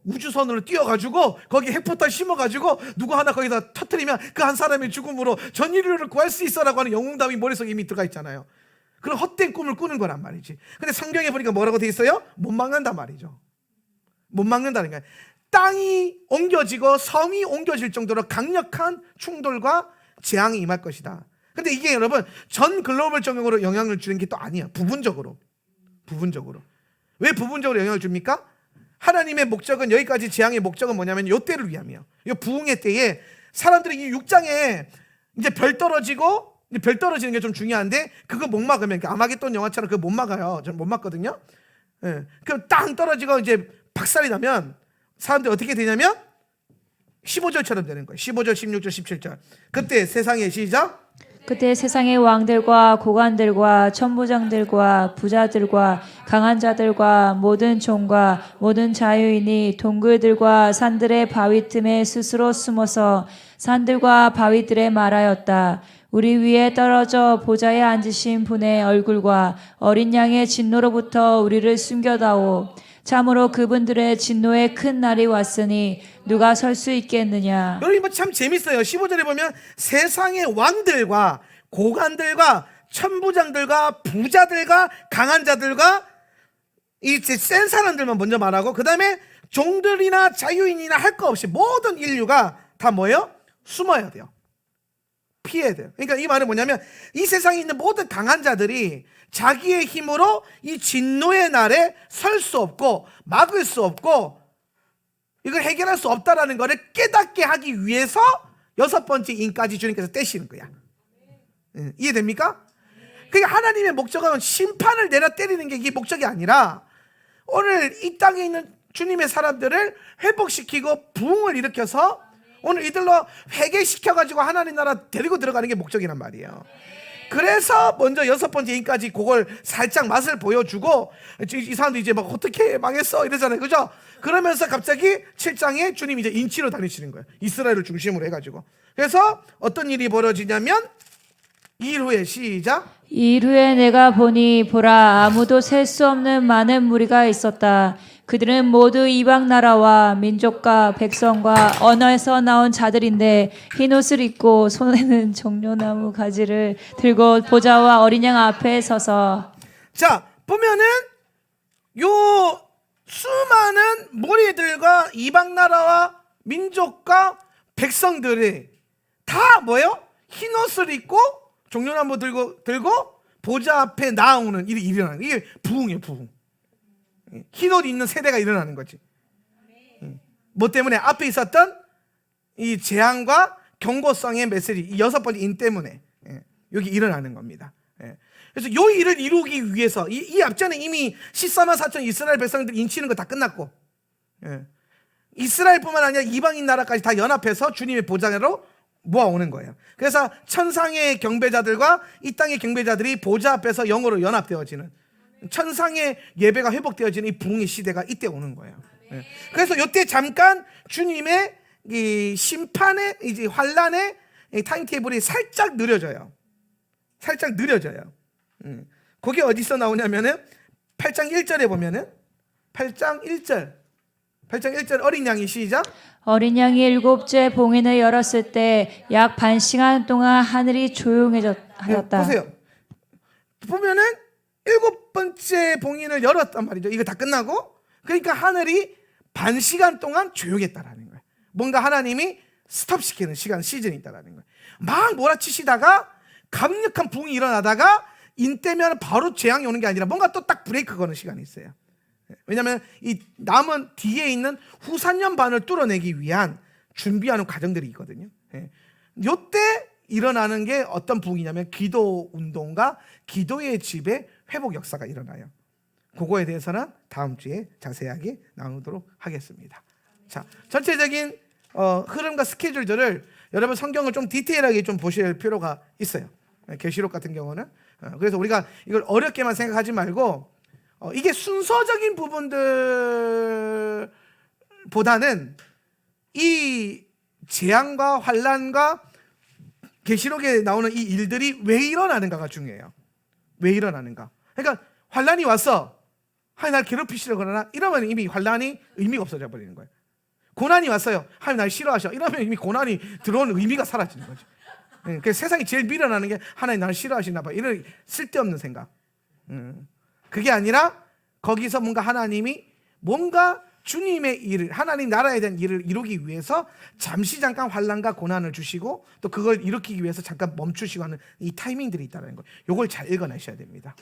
우주선으로 뛰어가지고 거기 핵포탄 심어가지고 누구 하나 거기다 터뜨리면 그 한 사람의 죽음으로 전 인류를 구할 수 있어라고 하는 영웅담이 머릿속에 이미 들어가 있잖아요. 그런 헛된 꿈을 꾸는 거란 말이지. 근데 성경에 보니까 뭐라고 돼 있어요? 못 막는단 말이죠. 못 막는다는 거예요. 땅이 옮겨지고 성이 옮겨질 정도로 강력한 충돌과 재앙이 임할 것이다. 근데 이게 여러분, 전 글로벌적으로 영향을 주는 게 또 아니야. 부분적으로. 왜 부분적으로 영향을 줍니까? 하나님의 목적은, 여기까지 재앙의 목적은 뭐냐면 요 때를 위함이에요. 이 부흥의 때에 사람들이 이 6장에 이제 별 떨어지는 게 좀 중요한데, 그거 못 막으면, 아마겟돈 영화처럼 그거 못 막아요. 저는 못 막거든요. 그럼 땅 떨어지고 이제 박살이 나면 사람들이 어떻게 되냐면 15절처럼 되는 거예요. 15절, 16절, 17절. 그때 세상의 시작. 그때 세상의 왕들과 고관들과 천부장들과 부자들과 강한 자들과 모든 종과 모든 자유인이 동굴들과 산들의 바위 틈에 스스로 숨어서 산들과 바위들에 말하였다. 우리 위에 떨어져 보좌에 앉으신 분의 얼굴과 어린 양의 진노로부터 우리를 숨겨다오. 참으로 그분들의 진노의 큰 날이 왔으니 누가 설 수 있겠느냐. 여러분, 참 재밌어요. 15절에 보면 세상의 왕들과 고관들과 천부장들과 부자들과 강한 자들과 이 센 사람들만 먼저 말하고, 그 다음에 종들이나 자유인이나 할 거 없이 모든 인류가 다 뭐예요? 숨어야 돼요. 피해야 돼요. 그러니까 이 말은 뭐냐면, 이 세상에 있는 모든 강한 자들이 자기의 힘으로 이 진노의 날에 설 수 없고 막을 수 없고 이걸 해결할 수 없다라는 것을 깨닫게 하기 위해서 6번째 인까지 주님께서 떼시는 거야. 이해됩니까? 그러니까 하나님의 목적은 심판을 내려 때리는 게 이게 목적이 아니라, 오늘 이 땅에 있는 주님의 사람들을 회복시키고 부흥을 일으켜서 오늘 이들로 회개시켜가지고 하나님 나라 데리고 들어가는 게 목적이란 말이에요. 그래서 먼저 6번째 인까지 그걸 살짝 맛을 보여주고, 이 사람도 이제 막 어떻게 망했어 이러잖아요, 그죠? 그러면서 갑자기 7장에 주님이 이제 인치로 다니시는 거예요. 이스라엘을 중심으로 해가지고. 그래서 어떤 일이 벌어지냐면, 2일 후에 시작. 2일 후에 내가 보니 보라, 아무도 셀 수 없는 많은 무리가 있었다. 그들은 모두 이방 나라와 민족과 백성과 언어에서 나온 자들인데 흰 옷을 입고 손에는 종려나무 가지를 들고 보좌와 어린 양 앞에 서서. 자, 보면은 요 수많은 무리들과 이방 나라와 민족과 백성들이 다 뭐예요? 흰 옷을 입고 종려나무 들고 보좌 앞에 나오는 일이 일어나는, 이게 부흥이에요, 부흥. 흰옷 입는 세대가 일어나는 거지. 뭐 때문에? 앞에 있었던 이 재앙과 경고성의 메시지, 이 6번째 인 때문에 여기 일어나는 겁니다. 그래서 이 일을 이루기 위해서 이 앞전에 이미 14만 4천 이스라엘 백성들 인치는 거 다 끝났고, 이스라엘뿐만 아니라 이방인 나라까지 다 연합해서 주님의 보좌로 모아오는 거예요. 그래서 천상의 경배자들과 이 땅의 경배자들이 보좌 앞에서 영으로 연합되어지는, 천상의 예배가 회복되어지는 이 부흥의 시대가 이때 오는 거예요. 그래서 이때 잠깐 주님의 이 심판의, 이제 환란의 타임테이블이 살짝 느려져요. 살짝 느려져요. 그게 어디서 나오냐면은 8장 1절에 보면은 8장 1절 어린 양이 시작. 어린 양이 7째 봉인을 열었을 때 약 반 시간 동안 하늘이 조용해졌다. 보세요. 보면은 7번째 봉인을 열었단 말이죠. 이거 다 끝나고, 그러니까 하늘이 반 시간 동안 조용했다라는 거예요. 뭔가 하나님이 스톱시키는 시즌이 있다라는 거예요. 막 몰아치시다가 강력한 붕이 일어나다가 인때면 바로 재앙이 오는 게 아니라 뭔가 또 딱 브레이크 거는 시간이 있어요. 왜냐하면 이 남은 뒤에 있는 후산년 반을 뚫어내기 위한 준비하는 과정들이 있거든요. 이때 일어나는 게 어떤 붕이냐면 기도 운동과 기도의 집의 회복 역사가 일어나요. 그거에 대해서는 다음 주에 자세하게 나누도록 하겠습니다. 자, 전체적인 흐름과 스케줄들을 여러분 성경을 좀 디테일하게 좀 보실 필요가 있어요. 계시록 같은 경우는 그래서 우리가 이걸 어렵게만 생각하지 말고 이게 순서적인 부분들보다는 이 재앙과 환난과 계시록에 나오는 이 일들이 왜 일어나는가가 중요해요. 왜 일어나는가? 그러니까 환난이 왔어. 하나님 날 괴롭히시려 그러나 이러면 이미 환난이 의미가 없어져 버리는 거예요. 고난이 왔어요. 하나님 날 싫어하셔. 이러면 이미 고난이 들어오는 의미가 사라지는 거죠. 그래서 세상이 제일 밀어나는 게 하나님 나를 싫어하시나 봐. 이런 쓸데없는 생각. 그게 아니라 거기서 뭔가 하나님이 뭔가 주님의 일을, 하나님 나라에 대한 일을 이루기 위해서 잠깐 환난과 고난을 주시고 또 그걸 일으키기 위해서 잠깐 멈추시고 하는 이 타이밍들이 있다는 거예요. 이걸 잘 읽어내셔야 됩니다.